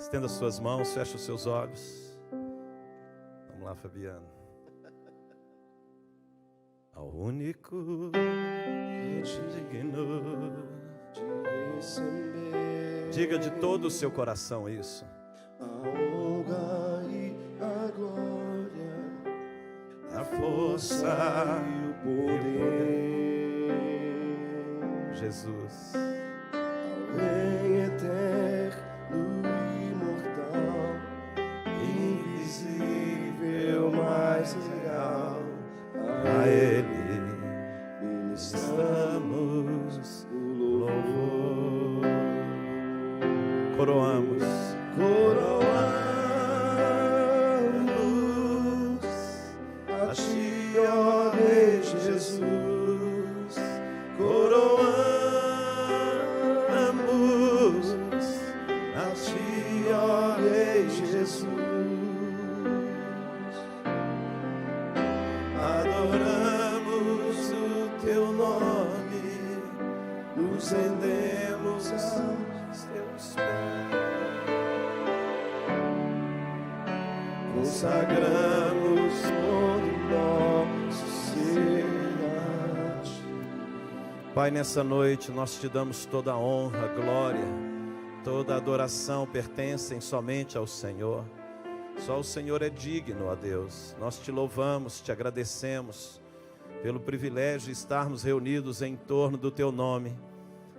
Estenda suas mãos, feche os seus olhos. Vamos lá, Fabiano. Ao único digno de receber. Diga de todo o seu coração isso. A honra e a glória, A força e o poder. Jesus. Ao Rei eterno, imortal, invisível, mais real, A Ele ministramos o louvor. coroamos. Coroamos a Ti, ó Rei Jesus. Coroamos a Ti, ó Rei Jesus. Adoramos o Teu nome, nos rendemos aos Teus pés. Consagramos todo o nosso ser a Ti. Pai, nessa noite nós te damos toda a honra, glória, toda a adoração pertencem somente ao Senhor. Só o Senhor é digno, ó Deus. Nós te louvamos, te agradecemos pelo privilégio de estarmos reunidos em torno do Teu nome.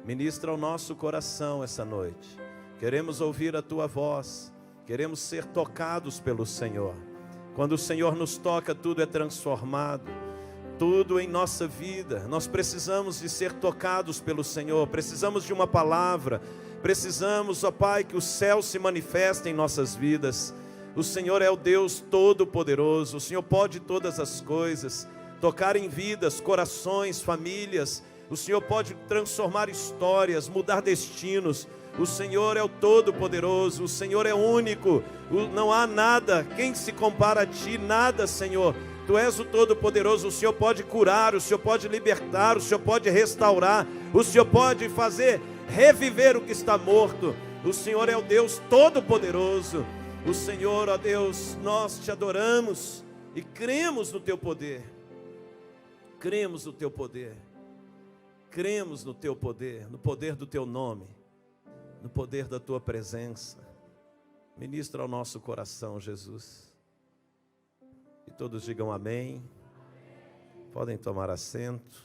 Ministra ao nosso coração essa noite. Queremos ouvir a Tua voz, queremos ser tocados pelo Senhor. Quando o Senhor nos toca, tudo é transformado. Tudo em nossa vida, nós precisamos de ser tocados pelo Senhor, precisamos de uma palavra, precisamos, ó Pai, que o céu se manifeste em nossas vidas. O Senhor é o Deus Todo-Poderoso, o Senhor pode todas as coisas, tocar em vidas, corações, famílias. O Senhor pode transformar histórias, mudar destinos. O Senhor é o Todo-Poderoso, o Senhor é único, não há nada, quem se compara a Ti, nada, Senhor. Tu és o Todo-Poderoso, o Senhor pode curar, o Senhor pode libertar, o Senhor pode restaurar, o Senhor pode fazer reviver o que está morto. O Senhor é o Deus Todo-Poderoso. O Senhor, ó Deus, nós te adoramos e cremos no Teu poder. Cremos no Teu poder. Cremos no Teu poder, no poder do Teu nome, no poder da Tua presença. Ministra ao nosso coração, Jesus. E todos digam amém. Podem tomar assento.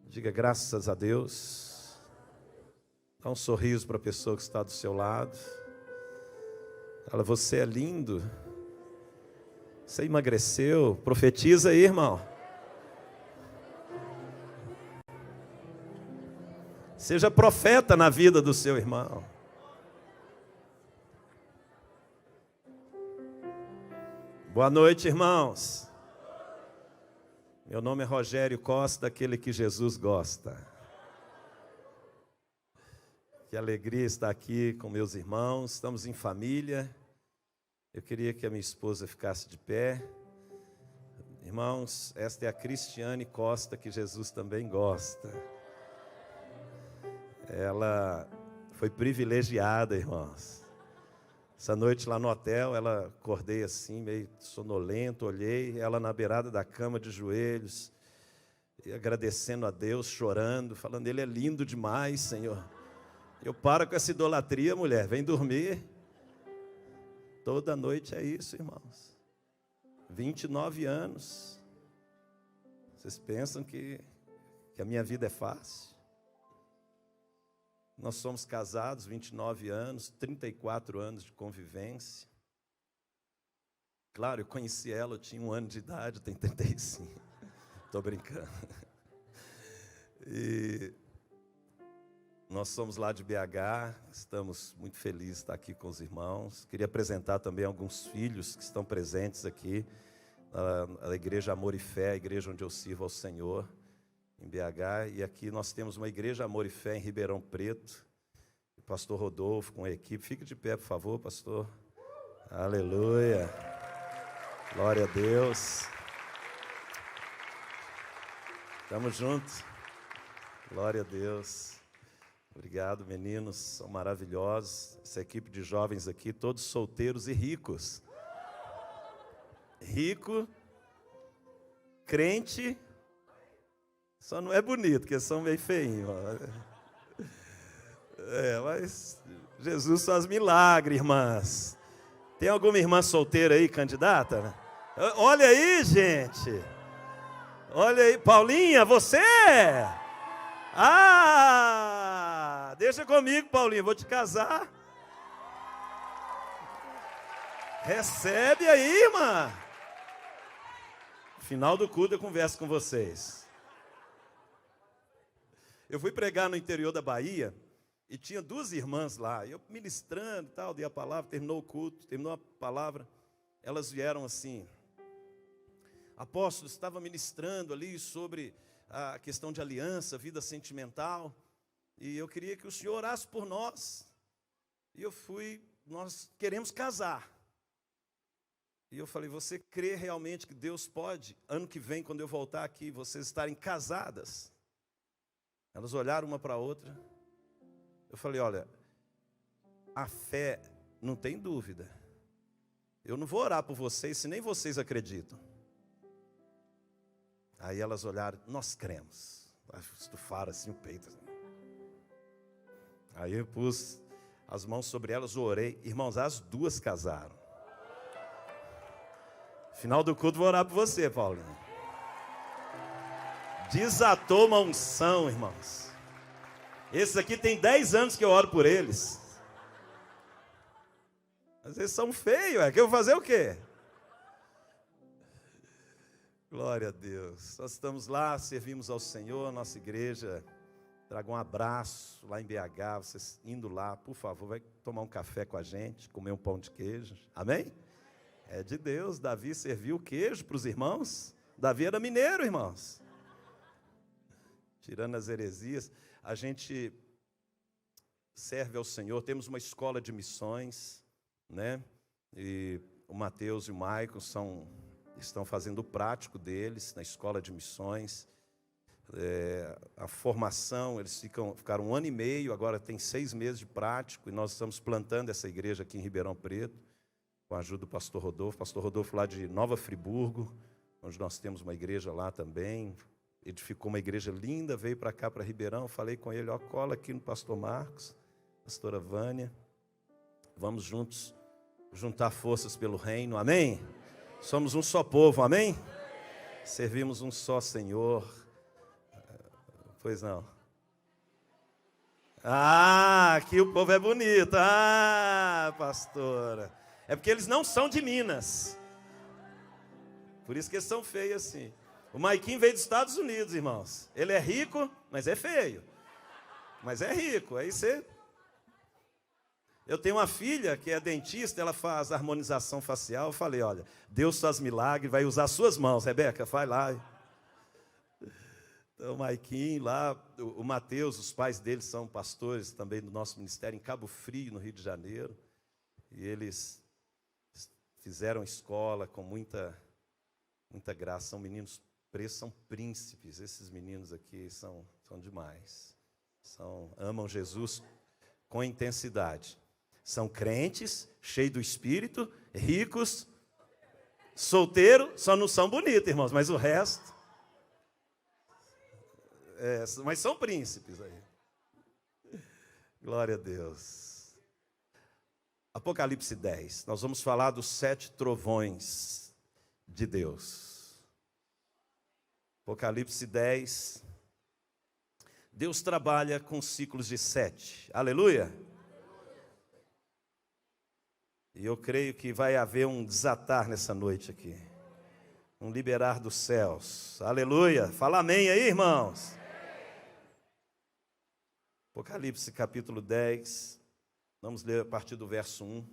Diga graças a Deus. Dá um sorriso para a pessoa que está do seu lado. Fala, você é lindo. Você emagreceu. Profetiza aí, irmão. Seja profeta na vida do seu irmão. Boa noite, irmãos. Meu nome é Rogério Costa, aquele que Jesus gosta. Que alegria estar aqui com meus irmãos. Estamos em família. Eu queria que a minha esposa ficasse de pé. Irmãos, esta é a Cristiane Costa, que Jesus também gosta. Ela foi privilegiada, irmãos. Essa noite lá no hotel, acordei assim, meio sonolento, olhei, ela na beirada da cama de joelhos, e agradecendo a Deus, chorando, falando, Ele é lindo demais, Senhor. Eu paro com essa idolatria, mulher, vem dormir. Toda noite é isso, irmãos. 29 anos. Vocês pensam que a minha vida é fácil? Nós somos casados, 29 anos, 34 anos de convivência. Claro, eu conheci ela, eu tinha 1 ano de idade, eu tenho 35. Estou brincando. E nós somos lá de BH, estamos muito felizes de estar aqui com os irmãos. Queria apresentar também alguns filhos que estão presentes aqui, na Igreja Amor e Fé, a igreja onde eu sirvo ao Senhor, em BH. E aqui nós temos uma Igreja Amor e Fé em Ribeirão Preto. O pastor Rodolfo com a equipe. Fique de pé, por favor, pastor. Aleluia. Glória a Deus. Estamos juntos. Glória a Deus. Obrigado, meninos, são maravilhosos. Essa equipe de jovens aqui, todos solteiros e ricos. Rico, crente, só não é bonito, porque são meio feinhos. Mas Jesus faz milagre, irmãs. Tem alguma irmã solteira aí, candidata? Olha aí, gente. Olha aí, Paulinha, você? Deixa comigo, Paulinha, vou te casar. Recebe aí, irmã. Final do culto eu converso com vocês. Eu fui pregar no interior da Bahia e tinha duas irmãs lá. Eu ministrando e tal, dei a palavra, terminou o culto, terminou a palavra. Elas vieram assim: apóstolo, estava ministrando ali sobre a questão de aliança, vida sentimental, e eu queria que o senhor orasse por nós. E nós queremos casar. E eu falei: você crê realmente que Deus pode, ano que vem, quando eu voltar aqui, vocês estarem casadas? Elas olharam uma para a outra. Eu falei: olha, a fé não tem dúvida. Eu não vou orar por vocês se nem vocês acreditam. Aí elas olharam: nós cremos. Estufaram assim o peito. Aí eu pus as mãos sobre elas, orei. Irmãos, as duas casaram. Final do culto vou orar por você, Paulinho. Desatou uma unção, irmãos. Esses aqui tem 10 anos que eu oro por eles. Mas eles são feios, que eu vou fazer o quê? Glória a Deus. Nós estamos lá, servimos ao Senhor, nossa igreja. Traga um abraço lá em BH, vocês indo lá, por favor, vai tomar um café com a gente, comer um pão de queijo. Amém? É de Deus. Davi serviu o queijo para os irmãos. Davi era mineiro, irmãos. Tirando as heresias, a gente serve ao Senhor. Temos uma escola de missões, né? E o Mateus e o Maicon estão fazendo o prático deles na escola de missões. A formação, eles ficaram 1 ano e meio, agora tem 6 meses de prático, e nós estamos plantando essa igreja aqui em Ribeirão Preto, com a ajuda do pastor Rodolfo lá de Nova Friburgo, onde nós temos uma igreja lá também. Edificou uma igreja linda, veio para cá, para Ribeirão. Falei com ele: cola aqui no pastor Marcos, pastora Vânia. Vamos juntos juntar forças pelo reino, amém? Somos um só povo, amém? Servimos um só Senhor. Pois não. Aqui o povo é bonito. Pastora. É porque eles não são de Minas. Por isso que eles são feios assim. O Maiquinho veio dos Estados Unidos, irmãos. Ele é rico, mas é feio. Mas é rico. Aí você... Eu tenho uma filha que é dentista, ela faz harmonização facial. Eu falei: olha, Deus faz milagre, vai usar suas mãos. Rebeca, vai lá. Então, o Maiquinho lá, o Mateus, os pais dele são pastores também do nosso ministério em Cabo Frio, no Rio de Janeiro. E eles fizeram escola com muita graça. São meninos pretos, são príncipes. Esses meninos aqui são demais. Amam Jesus com intensidade. São crentes, cheios do Espírito, ricos, solteiros, só não são bonitos, irmãos, mas o resto... mas são príncipes aí. Glória a Deus. Apocalipse 10. Nós vamos falar dos 7 trovões de Deus. Apocalipse 10. Deus trabalha com ciclos de 7. Aleluia. E eu creio que vai haver um desatar nessa noite aqui. Um liberar dos céus. Aleluia. Fala amém aí, irmãos. Apocalipse capítulo 10. Vamos ler a partir do verso 1.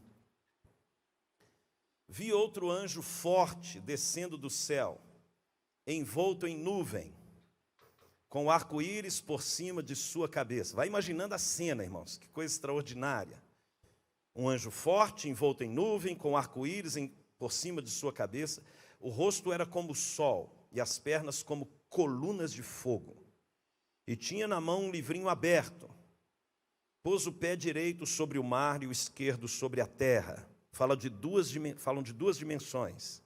Vi outro anjo forte descendo do céu, envolto em nuvem, com arco-íris por cima de sua cabeça. Vai imaginando a cena, irmãos, que coisa extraordinária. Um anjo forte, envolto em nuvem, com arco-íris por cima de sua cabeça. O rosto era como o sol, e as pernas como colunas de fogo. E tinha na mão um livrinho aberto. Pôs o pé direito sobre o mar e o esquerdo sobre a terra. Falam de duas dimensões.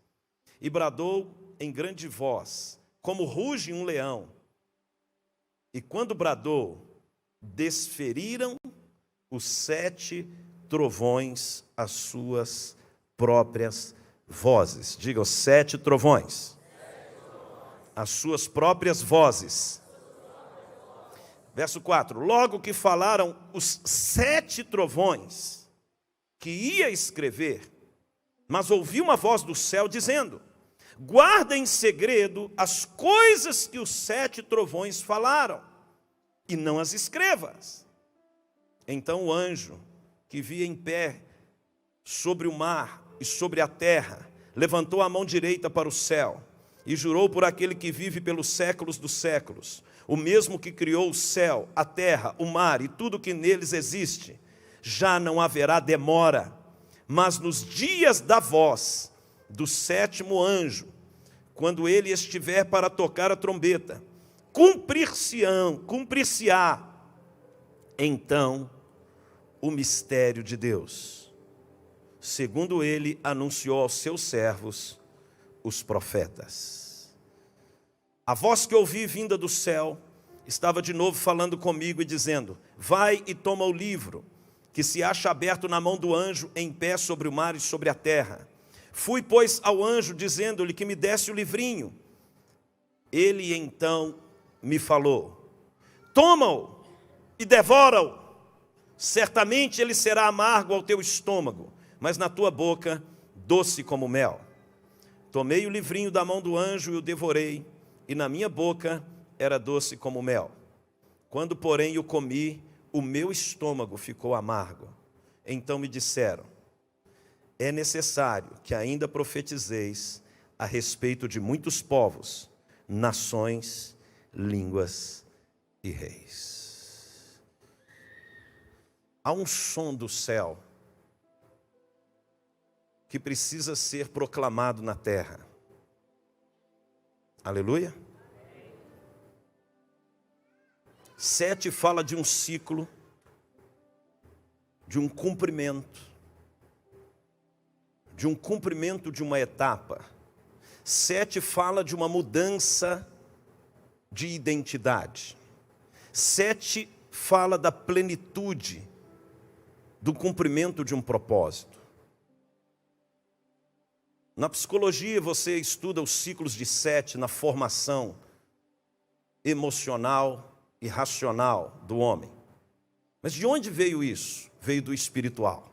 E bradou em grande voz, como ruge um leão. E quando bradou, desferiram os 7 trovões as suas próprias vozes. Diga, os 7 trovões. As suas próprias vozes. Verso 4. Logo que falaram os 7 trovões, que ia escrever, mas ouvi uma voz do céu dizendo: guarda em segredo as coisas que os 7 trovões falaram, e não as escrevas. Então o anjo, que via em pé sobre o mar e sobre a terra, levantou a mão direita para o céu, e jurou por aquele que vive pelos séculos dos séculos, o mesmo que criou o céu, a terra, o mar e tudo que neles existe: já não haverá demora, mas nos dias da voz do 7º anjo, quando ele estiver para tocar a trombeta, cumprir-se-á então o mistério de Deus, segundo ele anunciou aos seus servos, os profetas. A voz que ouvi vinda do céu estava de novo falando comigo e dizendo: vai e toma o livro, que se acha aberto na mão do anjo em pé sobre o mar e sobre a terra. Fui, pois, ao anjo, dizendo-lhe que me desse o livrinho. Ele então me falou: toma-o e devora-o. Certamente ele será amargo ao teu estômago, mas na tua boca doce como mel. Tomei o livrinho da mão do anjo e o devorei, e na minha boca era doce como mel. Quando, porém, o comi, o meu estômago ficou amargo. Então me disseram: é necessário que ainda profetizeis a respeito de muitos povos, nações, línguas e reis. Há um som do céu que precisa ser proclamado na terra. Aleluia. 7 fala de um ciclo, de um cumprimento de uma etapa. 7 fala de uma mudança de identidade. 7 fala da plenitude, do cumprimento de um propósito. Na psicologia você estuda os ciclos de 7 na formação emocional e racional do homem. Mas de onde veio isso? Veio do espiritual.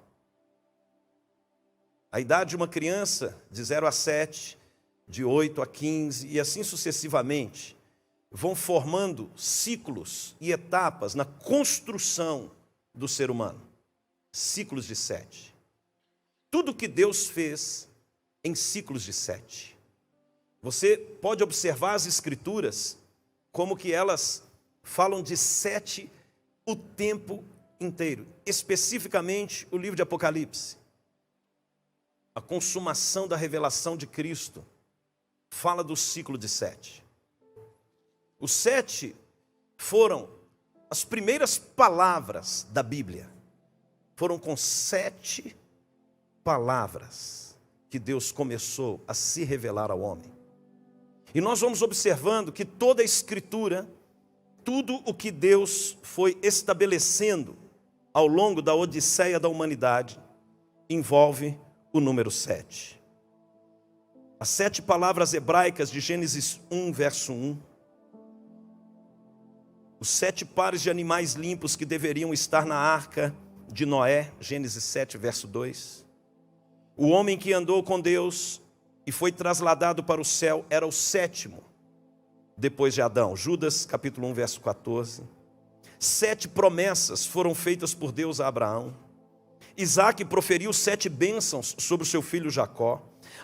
A idade de uma criança de 0 a 7, de 8 a 15 e assim sucessivamente, vão formando ciclos e etapas na construção do ser humano. Ciclos de 7. Tudo que Deus fez em ciclos de 7. Você pode observar as escrituras como que elas falam de 7 o tempo inteiro. Especificamente o livro de Apocalipse. A consumação da revelação de Cristo fala do ciclo de 7. Os 7 foram as primeiras palavras da Bíblia. Foram com 7 palavras que Deus começou a se revelar ao homem. E nós vamos observando que toda a Escritura, tudo o que Deus foi estabelecendo ao longo da odisseia da humanidade, envolve o número 7. As 7 palavras hebraicas de Gênesis 1, verso 1. Os 7 pares de animais limpos que deveriam estar na arca de Noé, Gênesis 7, verso 2. O homem que andou com Deus e foi trasladado para o céu era o 7º, depois de Adão. Judas, capítulo 1, verso 14. 7 promessas foram feitas por Deus a Abraão. Isaac proferiu 7 bênçãos sobre o seu filho Jacó.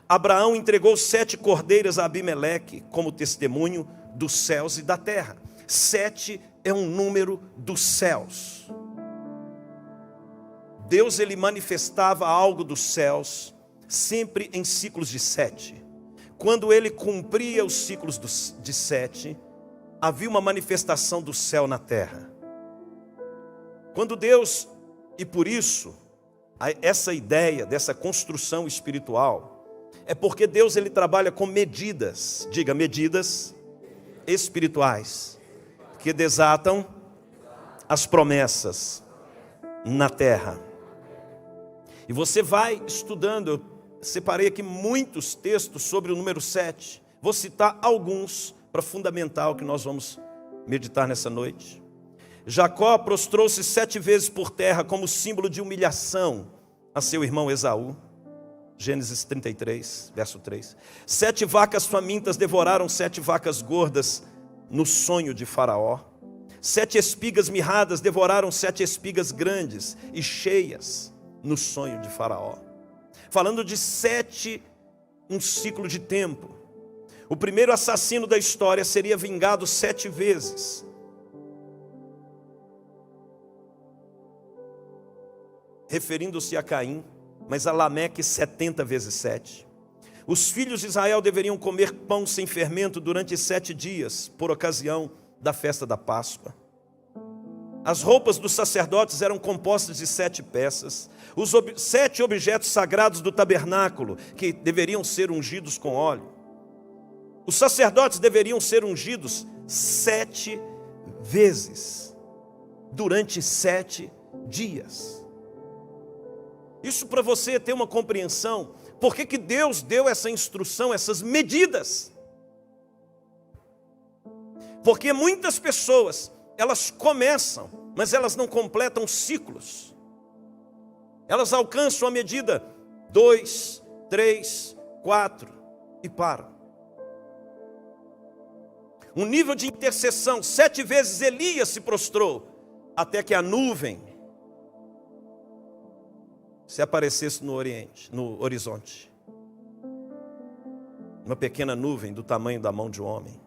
Abraão entregou 7 cordeiras a Abimeleque como testemunho dos céus e da terra. 7 é um número dos céus. Deus, ele manifestava algo dos céus sempre em ciclos de 7. Quando ele cumpria os ciclos de 7, havia uma manifestação do céu na terra. Quando Deus, e por isso, essa ideia dessa construção espiritual, é porque Deus ele trabalha com medidas, diga, medidas espirituais, que desatam as promessas na terra. E você vai estudando, eu separei aqui muitos textos sobre o número 7. Vou citar alguns para fundamentar o que nós vamos meditar nessa noite. Jacó prostrou-se 7 vezes por terra como símbolo de humilhação a seu irmão Esaú. Gênesis 33, verso 3. 7 vacas famintas devoraram 7 vacas gordas no sonho de Faraó. 7 espigas mirradas devoraram 7 espigas grandes e cheias no sonho de Faraó. Falando de 7, um ciclo de tempo. O primeiro assassino da história seria vingado 7 vezes. Referindo-se a Caim, mas a Lameque 70 vezes 7. Os filhos de Israel deveriam comer pão sem fermento durante 7 dias, por ocasião da festa da Páscoa. As roupas dos sacerdotes eram compostas de 7 peças. Os 7 objetos sagrados do tabernáculo, que deveriam ser ungidos com óleo. Os sacerdotes deveriam ser ungidos 7 vezes, durante 7 dias. Isso para você ter uma compreensão, por que Deus deu essa instrução, essas medidas? Porque muitas pessoas, elas começam, mas elas não completam ciclos. Elas alcançam a medida 2, 3, 4 e param. Um nível de intercessão, 7 vezes Elias se prostrou, até que a nuvem se aparecesse no horizonte. Uma pequena nuvem do tamanho da mão de um homem.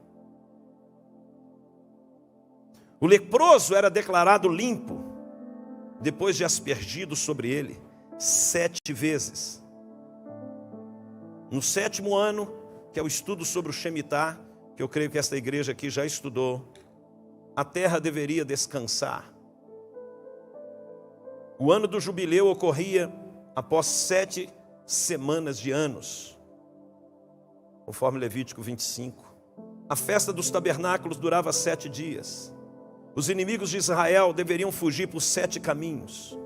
O leproso era declarado limpo, depois de aspergido sobre ele 7 vezes. No 7º ano, que é o estudo sobre o Shemitah, que eu creio que esta igreja aqui já estudou, a terra deveria descansar. O ano do jubileu ocorria após 7 semanas de anos, conforme Levítico 25. A festa dos tabernáculos durava 7 dias. Os inimigos de Israel deveriam fugir por 7 caminhos.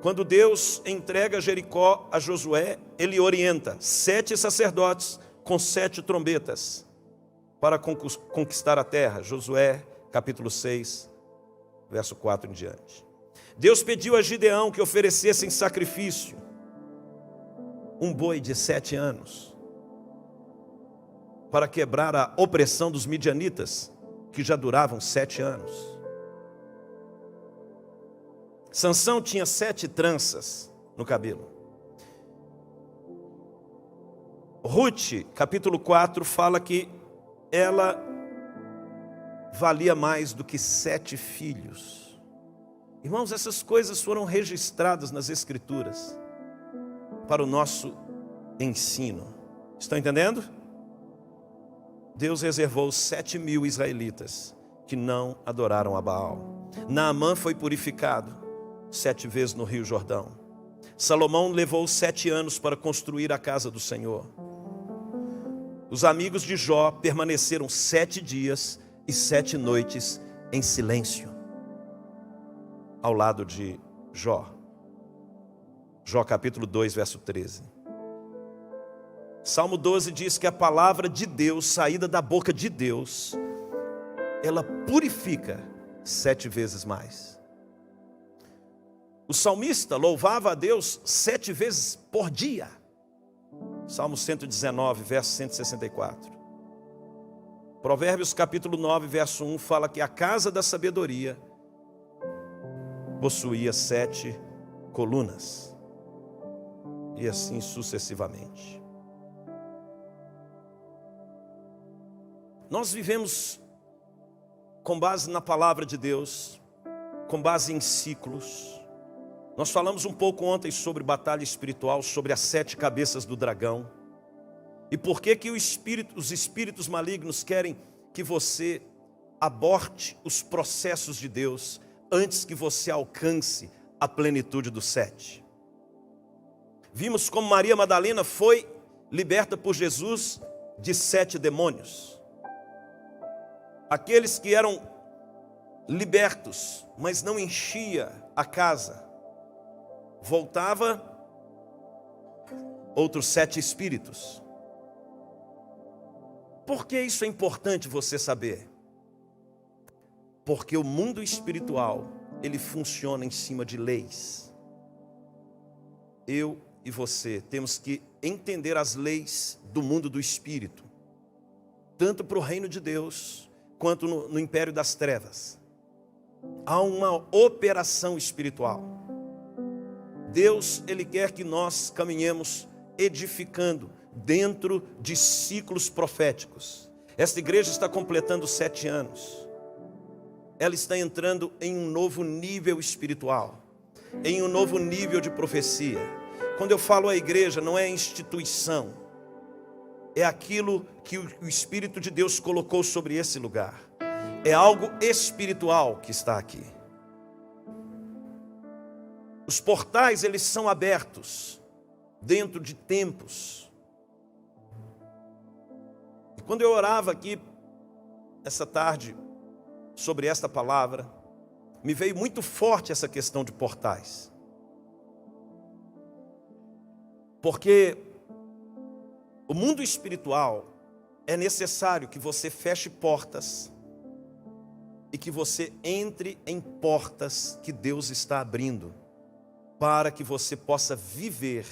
Quando Deus entrega Jericó a Josué, ele orienta 7 sacerdotes com 7 trombetas para conquistar a terra. Josué, capítulo 6, verso 4 em diante. Deus pediu a Gideão que oferecesse em sacrifício um boi de 7 anos para quebrar a opressão dos midianitas, que já duravam 7 anos. Sansão tinha 7 tranças no cabelo. Ruth, capítulo 4, fala que ela valia mais do que 7 filhos. Irmãos, essas coisas foram registradas nas Escrituras para o nosso ensino. Estão entendendo? Deus reservou 7.000 israelitas que não adoraram a Baal. Naamã foi purificado 7 vezes no Rio Jordão. Salomão levou 7 anos para construir a casa do Senhor. Os amigos de Jó permaneceram 7 dias e 7 noites em silêncio ao lado de Jó. Jó capítulo 2, verso 13. Salmo 12 diz que a palavra de Deus, saída da boca de Deus, ela purifica 7 vezes mais. O salmista louvava a Deus 7 vezes por dia. Salmo 119, verso 164. Provérbios capítulo 9, verso 1 fala que a casa da sabedoria possuía 7 colunas. E assim sucessivamente. Nós vivemos com base na palavra de Deus, com base em ciclos. Nós falamos um pouco ontem sobre batalha espiritual, sobre as 7 cabeças do dragão. E por que os espíritos malignos querem que você aborte os processos de Deus, antes que você alcance a plenitude do 7. Vimos como Maria Madalena foi liberta por Jesus de 7 demônios. Aqueles que eram libertos, mas não enchia a casa, voltava outros 7 espíritos. Por que isso é importante você saber? Porque o mundo espiritual, ele funciona em cima de leis. Eu e você temos que entender as leis do mundo do espírito, tanto para o reino de Deus, quanto no império das trevas. Há uma operação espiritual. Deus, Ele quer que nós caminhemos edificando dentro de ciclos proféticos. Esta igreja está completando 7 anos. Ela está entrando em um novo nível espiritual, em um novo nível de profecia. Quando eu falo a igreja, não é instituição, é aquilo que o Espírito de Deus colocou sobre esse lugar. É algo espiritual que está aqui. Os portais, eles são abertos dentro de tempos. E quando eu orava aqui essa tarde sobre esta palavra, me veio muito forte essa questão de portais. Porque o mundo espiritual é necessário que você feche portas e que você entre em portas que Deus está abrindo, para que você possa viver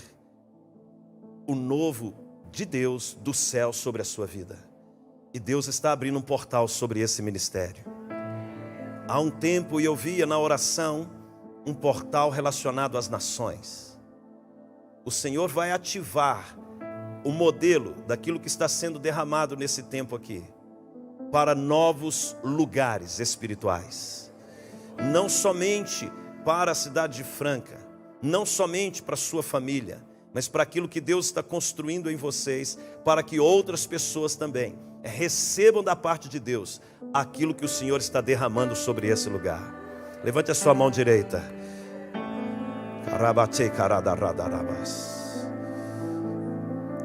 o novo de Deus do céu sobre a sua vida. E Deus está abrindo um portal sobre esse ministério. Há um tempo eu via na oração um portal relacionado às nações. O Senhor vai ativar o modelo daquilo que está sendo derramado nesse tempo aqui, para novos lugares espirituais. Não somente para a cidade de Franca, não somente para a sua família, mas para aquilo que Deus está construindo em vocês, para que outras pessoas também recebam da parte de Deus aquilo que o Senhor está derramando sobre esse lugar. Levante a sua mão direita.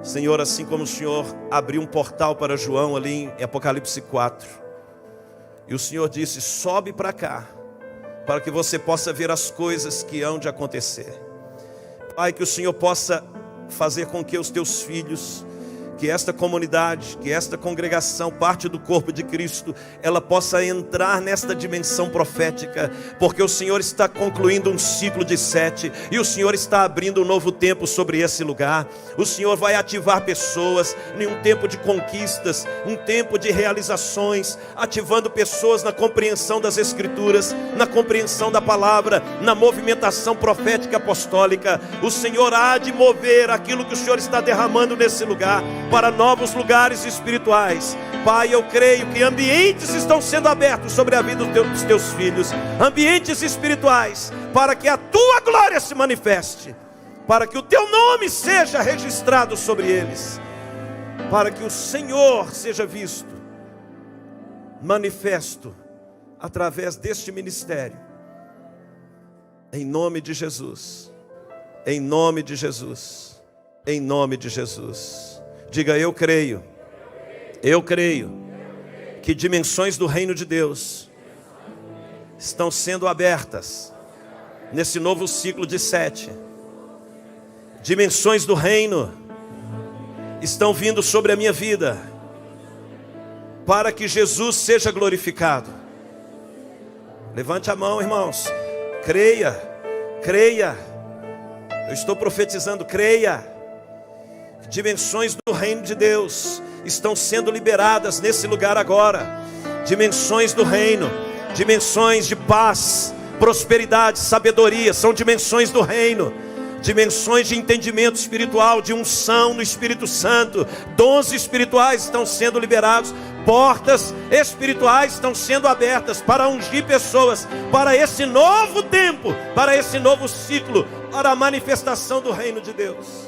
Senhor, assim como o Senhor abriu um portal para João ali em Apocalipse 4, e o Senhor disse: sobe para cá, para que você possa ver as coisas que hão de acontecer. Pai, que o Senhor possa fazer com que os teus filhos, que esta comunidade, que esta congregação, parte do corpo de Cristo, ela possa entrar nesta dimensão profética, porque o Senhor está concluindo um ciclo de 7, e o Senhor está abrindo um novo tempo sobre esse lugar. O Senhor vai ativar pessoas em um tempo de conquistas, um tempo de realizações, ativando pessoas na compreensão das Escrituras, na compreensão da palavra, na movimentação profética apostólica. O Senhor há de mover aquilo que o Senhor está derramando nesse lugar, para novos lugares espirituais. Pai, eu creio que ambientes estão sendo abertos sobre a vida dos teus filhos, ambientes espirituais, para que a tua glória se manifeste, para que o teu nome seja registrado sobre eles, para que o Senhor seja visto, manifesto, através deste ministério, em nome de Jesus, em nome de Jesus, em nome de Jesus. Diga: eu creio que dimensões do reino de Deus estão sendo abertas nesse novo ciclo de 7. Dimensões do reino estão vindo sobre a minha vida, para que Jesus seja glorificado. Levante a mão, irmãos. Creia. Eu estou profetizando, creia. Dimensões do reino de Deus estão sendo liberadas nesse lugar agora. Dimensões do reino, dimensões de paz, prosperidade, sabedoria, são dimensões do reino. Dimensões de entendimento espiritual, de unção no Espírito Santo. Dons espirituais estão sendo liberados. Portas espirituais estão sendo abertas para ungir pessoas para esse novo tempo, para esse novo ciclo, para a manifestação do reino de Deus.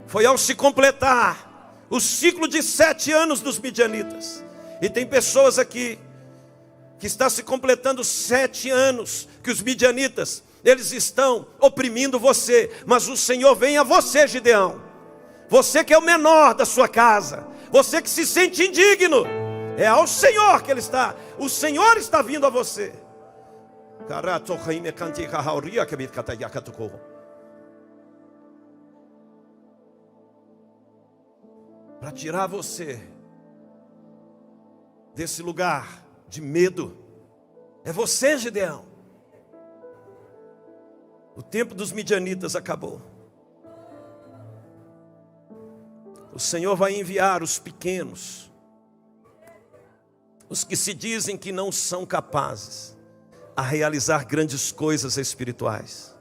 Foi ao se completar o ciclo de 7 anos dos midianitas, E tem pessoas aqui que está se completando 7 anos que os midianitas, eles estão oprimindo você, mas o Senhor vem a você, Gideão. Você que é o menor da sua casa, você que se sente indigno, é ao Senhor que Ele está. O Senhor está vindo a você. Para tirar você desse lugar de medo. É você, Gideão. O tempo dos midianitas acabou. O Senhor vai enviar os pequenos, os que se dizem que não são capazes, a realizar grandes coisas espirituais.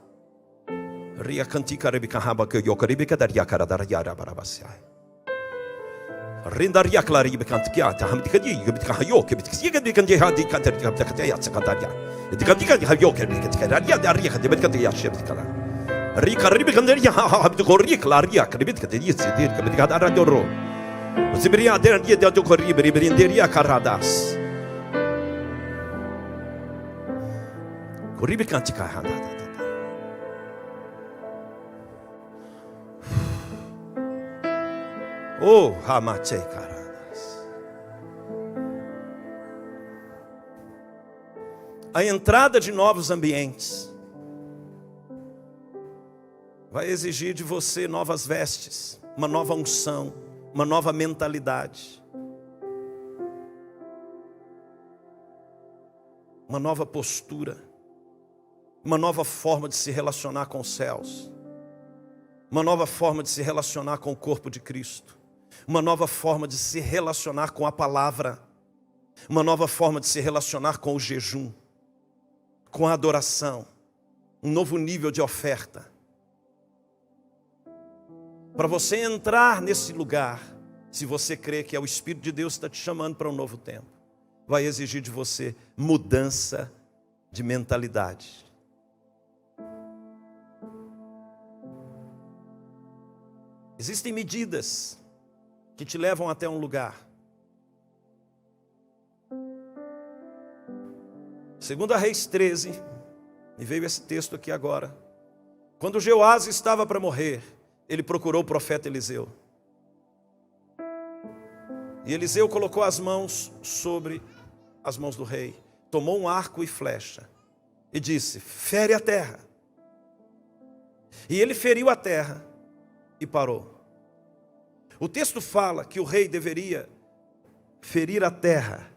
Rindaria claribe cantiata, hamdikadi, gabitkahayo, gabitkisigadi hadi kantarikataya sakataria. Edikadika hayo kebitkaria daria kadibetkadia shebtkala. Rika ribikandaria habdukori claria, kabitkadi sidir kabitkada doro. Sibiria deria de corribe riberinderia caradas. Corribe cantica handa. Oh, Hamachei Caradas. A entrada de novos ambientes vai exigir de você novas vestes, uma nova unção, uma nova mentalidade, uma nova postura, uma nova forma de se relacionar com os céus, uma nova forma de se relacionar com o corpo de Cristo. Uma nova forma de se relacionar com a palavra. Uma nova forma de se relacionar com o jejum, com a adoração. Um novo nível de oferta. Para você entrar nesse lugar, se você crê que é o Espírito de Deus que está te chamando para um novo tempo, vai exigir de você mudança de mentalidade. Existem medidas que te levam até um lugar. 2 Reis 13, me veio esse texto aqui agora. Quando Jeoás estava para morrer, ele procurou o profeta Eliseu. E Eliseu colocou as mãos sobre as mãos do rei, tomou um arco e flecha e disse: fere a terra. E ele feriu a terra e parou. O texto fala que o rei deveria ferir a terra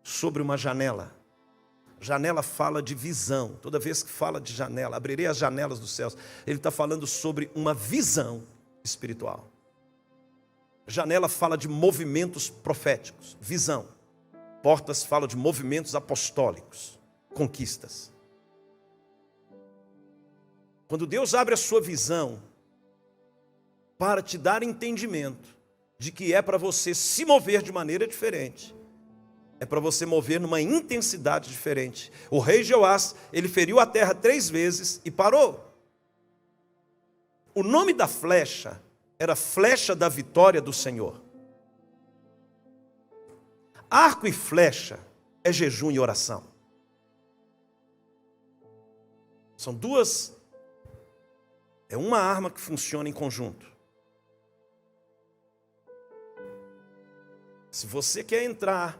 sobre uma janela. Janela fala de visão. Toda vez que fala de janela, abrirei as janelas dos céus. Ele está falando sobre uma visão espiritual. Janela fala de movimentos proféticos, visão. Portas falam de movimentos apostólicos, conquistas. Quando Deus abre a sua visão, para te dar entendimento de que é para você se mover de maneira diferente. É para você mover numa intensidade diferente. O rei Jeoás, ele feriu a terra 3 vezes e parou. O nome da flecha era flecha da vitória do Senhor. Arco e flecha é jejum e oração. São duas, é uma arma que funciona em conjunto. Se você quer entrar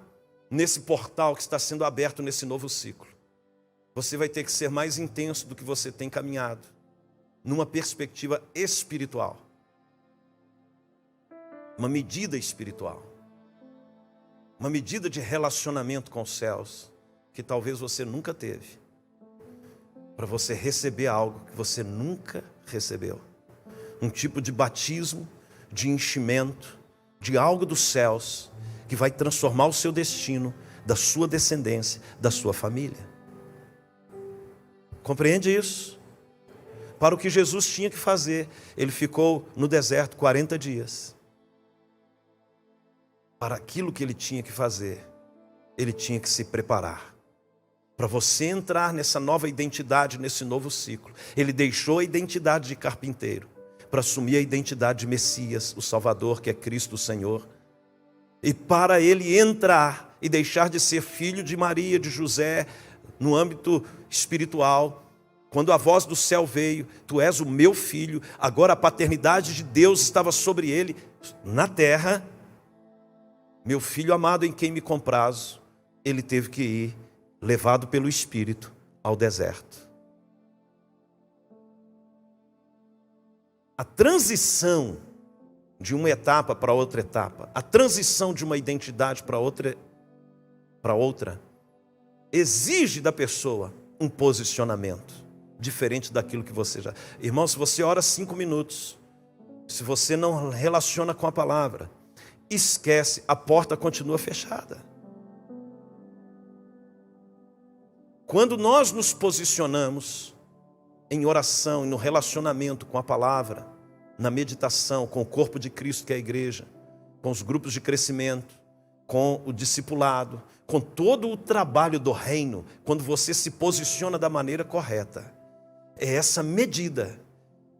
nesse portal que está sendo aberto nesse novo ciclo, você vai ter que ser mais intenso do que você tem caminhado, numa perspectiva espiritual. Uma medida espiritual. Uma medida de relacionamento com os céus, que talvez você nunca teve. Para você receber algo que você nunca recebeu. Um tipo de batismo, de enchimento, de algo dos céus, que vai transformar o seu destino, da sua descendência, da sua família. Compreende isso? Para o que Jesus tinha que fazer, ele ficou no deserto 40 dias. Para aquilo que ele tinha que fazer, ele tinha que se preparar. Para você entrar nessa nova identidade, nesse novo ciclo, ele deixou a identidade de carpinteiro para assumir a identidade de Messias, o Salvador, que é Cristo o Senhor. E para ele entrar e deixar de ser filho de Maria, de José, no âmbito espiritual, quando a voz do céu veio, tu és o meu filho, agora a paternidade de Deus estava sobre ele, na terra, meu filho amado em quem me comprazo, ele teve que ir, levado pelo Espírito, ao deserto. A transição de uma etapa para outra etapa, a transição de uma identidade para outra, exige da pessoa um posicionamento diferente daquilo que você já... Irmão, se você ora 5 minutos, se você não relaciona com a palavra, esquece, a porta continua fechada. Quando nós nos posicionamos em oração e no relacionamento com a palavra, na meditação com o corpo de Cristo que é a igreja, com os grupos de crescimento, com o discipulado, com todo o trabalho do reino, quando você se posiciona da maneira correta, é essa medida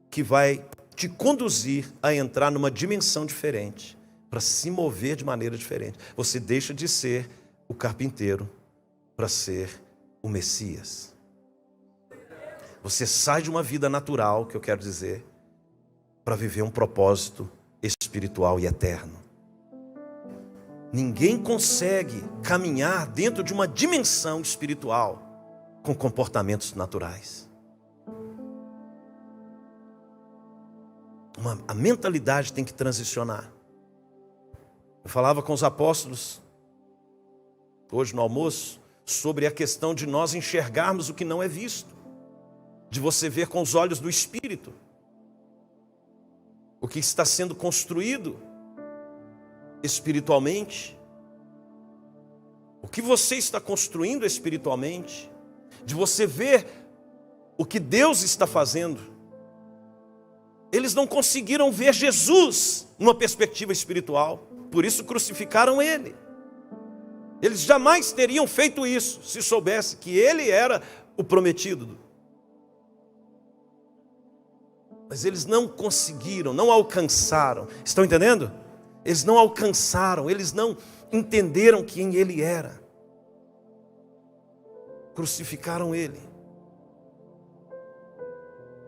que vai te conduzir a entrar numa dimensão diferente, para se mover de maneira diferente. Você deixa de ser o carpinteiro para ser o Messias. Você sai de uma vida natural, que eu quero dizer, para viver um propósito espiritual e eterno. Ninguém consegue caminhar dentro de uma dimensão espiritual com comportamentos naturais. A mentalidade tem que transicionar. Eu falava com os apóstolos, hoje no almoço, sobre a questão de nós enxergarmos o que não é visto. De você ver com os olhos do Espírito o que está sendo construído espiritualmente, o que você está construindo espiritualmente, de você ver o que Deus está fazendo. Eles não conseguiram ver Jesus numa perspectiva espiritual, por isso crucificaram ele. Eles jamais teriam feito isso se soubesse que ele era o prometido. Mas eles não conseguiram, não alcançaram. Estão entendendo? Eles não alcançaram, eles não entenderam quem ele era. Crucificaram ele.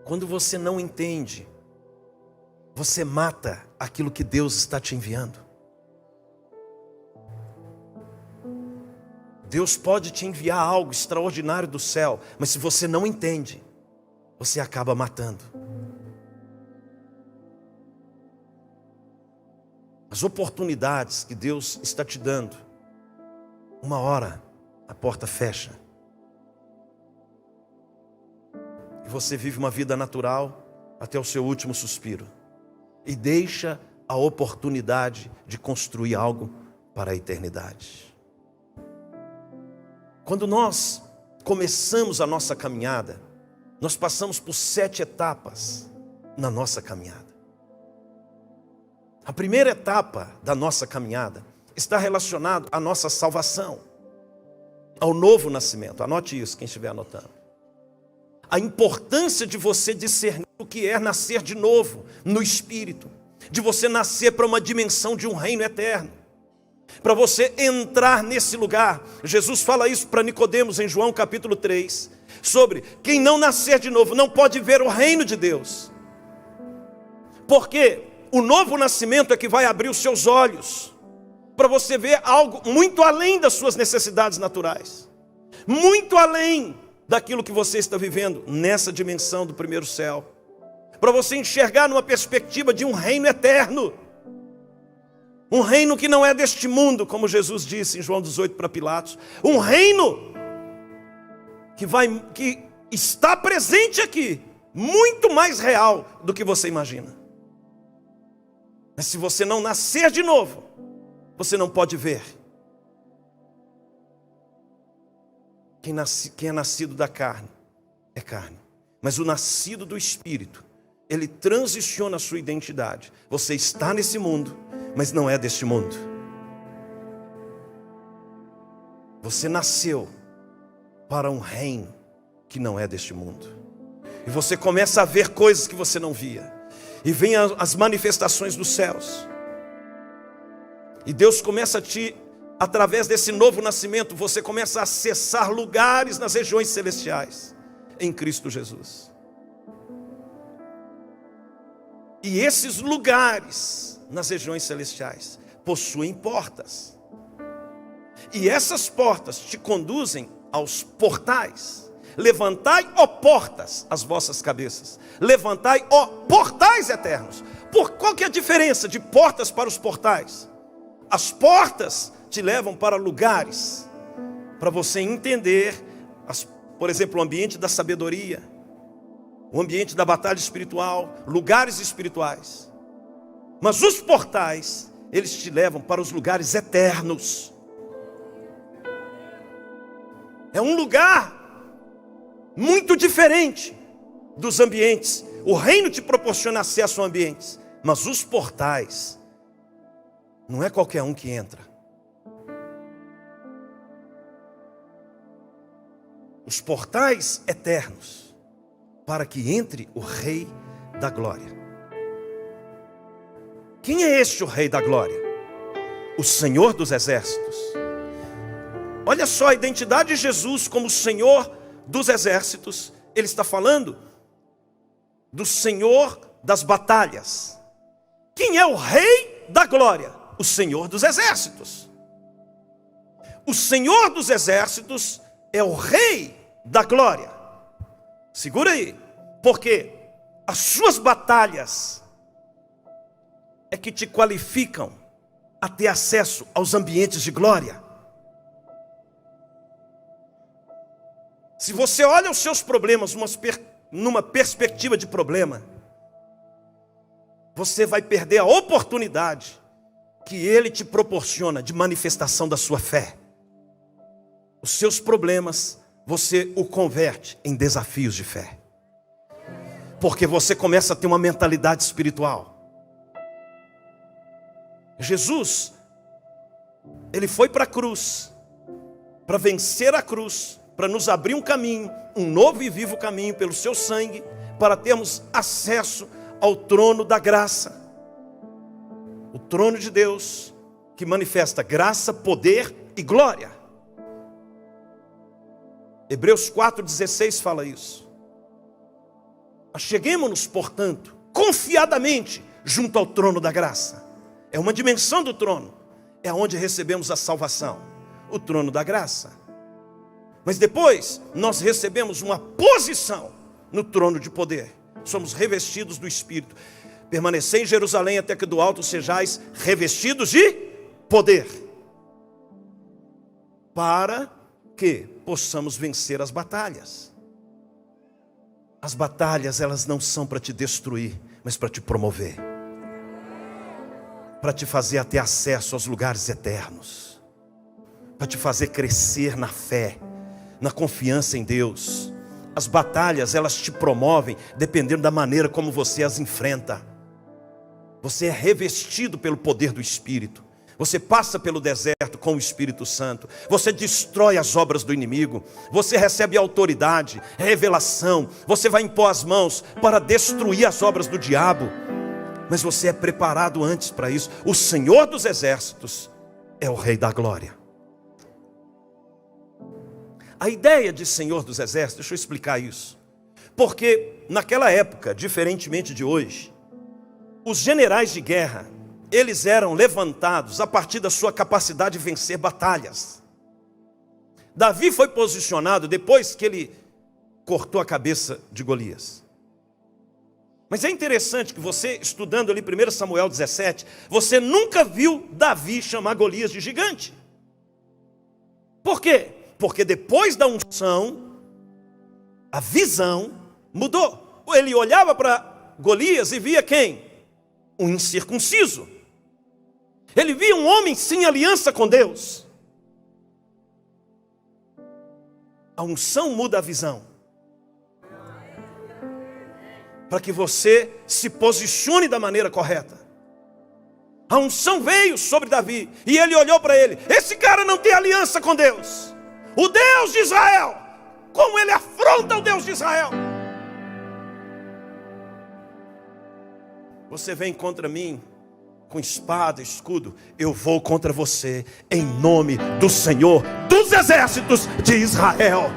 Quando você não entende, você mata aquilo que Deus está te enviando. Deus pode te enviar algo extraordinário do céu, mas se você não entende, você acaba matando. As oportunidades que Deus está te dando, uma hora a porta fecha. E você vive uma vida natural até o seu último suspiro. E deixa a oportunidade de construir algo para a eternidade. Quando nós começamos a nossa caminhada, nós passamos por 7 etapas na nossa caminhada. A primeira etapa da nossa caminhada está relacionada à nossa salvação, ao novo nascimento. Anote isso, quem estiver anotando. A importância de você discernir o que é nascer de novo no Espírito, de você nascer para uma dimensão de um reino eterno, para você entrar nesse lugar. Jesus fala isso para Nicodemos em João capítulo 3, sobre quem não nascer de novo não pode ver o reino de Deus. Porque o novo nascimento é que vai abrir os seus olhos para você ver algo muito além das suas necessidades naturais, muito além daquilo que você está vivendo nessa dimensão do primeiro céu, para você enxergar numa perspectiva de um reino eterno, um reino que não é deste mundo, como Jesus disse em João 18 para Pilatos, um reino que está presente aqui, muito mais real do que você imagina. Mas se você não nascer de novo, você não pode ver. Quem é nascido da carne, é carne. Mas o nascido do Espírito, ele transiciona a sua identidade. Você está nesse mundo, mas não é deste mundo. Você nasceu para um reino que não é deste mundo. E você começa a ver coisas que você não via. E vem as manifestações dos céus. E Deus começa a através desse novo nascimento, você começa a acessar lugares nas regiões celestiais, em Cristo Jesus. E esses lugares nas regiões celestiais possuem portas. E essas portas te conduzem aos portais. Levantai, ó portas, as vossas cabeças. Levantai, ó portais eternos. Qual que é a diferença de portas para os portais? As portas te levam para lugares, para você entender, por exemplo, o ambiente da sabedoria, o ambiente da batalha espiritual, lugares espirituais. Mas os portais, eles te levam para os lugares eternos. É um lugar muito diferente dos ambientes. O reino te proporciona acesso a ambientes, mas os portais, não é qualquer um que entra. Os portais eternos, para que entre o Rei da Glória. Quem é este o Rei da Glória? O Senhor dos Exércitos. Olha só a identidade de Jesus como Senhor dos Exércitos. Ele está falando do Senhor das batalhas. Quem é o Rei da Glória? O Senhor dos Exércitos. O Senhor dos Exércitos é o Rei da Glória. Segura aí, porque as suas batalhas é que te qualificam a ter acesso aos ambientes de glória. Se você olha os seus problemas numa perspectiva de problema, você vai perder a oportunidade que Ele te proporciona de manifestação da sua fé. Os seus problemas, você o converte em desafios de fé. Porque você começa a ter uma mentalidade espiritual. Jesus, Ele foi para a cruz, para vencer a cruz, para nos abrir um caminho, um novo e vivo caminho pelo seu sangue, para termos acesso ao trono da graça. O trono de Deus, que manifesta graça, poder e glória. Hebreus 4,16 fala isso. Acheguemo-nos, portanto, confiadamente junto ao trono da graça. É uma dimensão do trono. É onde recebemos a salvação. O trono da graça. Mas depois, nós recebemos uma posição no trono de poder. Somos revestidos do Espírito. Permanecei em Jerusalém até que do alto sejais revestidos de poder. Para que possamos vencer as batalhas. As batalhas, elas não são para te destruir, mas para te promover. Para te fazer ter acesso aos lugares eternos. Para te fazer crescer na fé, na confiança em Deus. As batalhas, elas te promovem dependendo da maneira como você as enfrenta. Você é revestido pelo poder do Espírito. Você passa pelo deserto com o Espírito Santo. Você destrói as obras do inimigo. Você recebe autoridade, revelação. Você vai impor as mãos para destruir as obras do diabo. Mas você é preparado antes para isso. O Senhor dos Exércitos é o Rei da Glória. A ideia de Senhor dos Exércitos, deixa eu explicar isso. Porque naquela época, diferentemente de hoje, os generais de guerra, eles eram levantados a partir da sua capacidade de vencer batalhas. Davi foi posicionado depois que ele cortou a cabeça de Golias. Mas é interessante que você, estudando ali 1 Samuel 17, você nunca viu Davi chamar Golias de gigante. Por quê? Porque depois da unção, a visão mudou. Ele olhava para Golias e via quem? Um incircunciso. Ele via um homem sem aliança com Deus. A unção muda a visão. Para que você se posicione da maneira correta. A unção veio sobre Davi e ele olhou para ele. Esse cara não tem aliança com Deus. O Deus de Israel. Como ele afronta o Deus de Israel. Você vem contra mim com espada, escudo, eu vou contra você, em nome do Senhor dos exércitos de Israel.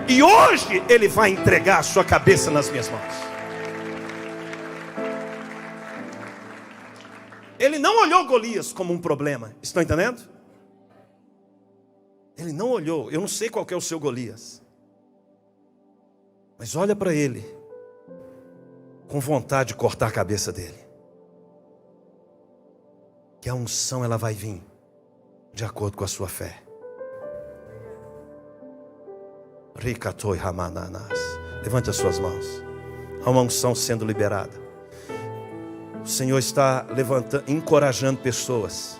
E hoje Ele vai entregar a sua cabeça nas minhas mãos. Ele não olhou Golias como um problema. Estão entendendo? Ele não olhou. Eu não sei qual que é o seu Golias, mas olha para ele com vontade de cortar a cabeça dele. Que a unção ela vai vir de acordo com a sua fé. Levante as suas mãos. Há uma unção sendo liberada. O Senhor está levantando, encorajando pessoas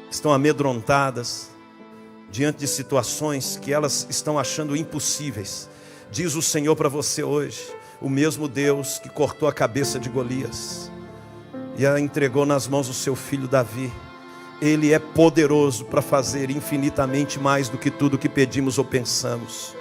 que estão amedrontadas diante de situações que elas estão achando impossíveis. Diz o Senhor para você hoje: o mesmo Deus que cortou a cabeça de Golias e a entregou nas mãos do seu filho Davi, Ele é poderoso para fazer infinitamente mais do que tudo que pedimos ou pensamos.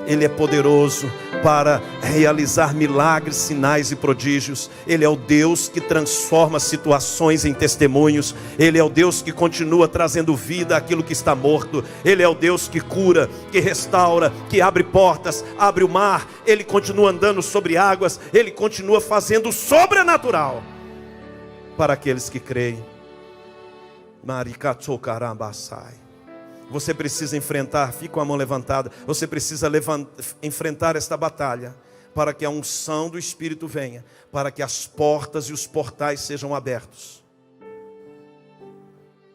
Ele é poderoso para realizar milagres, sinais e prodígios. Ele é o Deus que transforma situações em testemunhos. Ele é o Deus que continua trazendo vida àquilo que está morto. Ele é o Deus que cura, que restaura, que abre portas, abre o mar. Ele continua andando sobre águas. Ele continua fazendo o sobrenatural para aqueles que creem. Maricatsocarambasai. Você precisa enfrentar, fica com a mão levantada. Você precisa enfrentar esta batalha para que a unção do Espírito venha, para que as portas e os portais sejam abertos,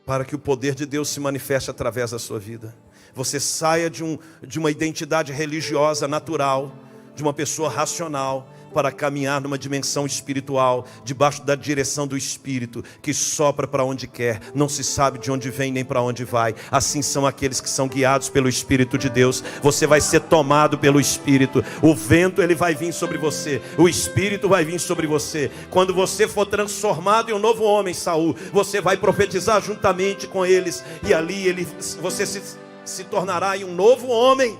para que o poder de Deus se manifeste através da sua vida. Você saia de uma identidade religiosa natural, de uma pessoa racional, para caminhar numa dimensão espiritual, debaixo da direção do Espírito, que sopra para onde quer, não se sabe de onde vem nem para onde vai. Assim são aqueles que são guiados pelo Espírito de Deus. Você vai ser tomado pelo Espírito. O vento ele vai vir sobre você, o Espírito vai vir sobre você. Quando você for transformado em um novo homem, Saul, você vai profetizar juntamente com eles, e ali você se tornará em um novo homem,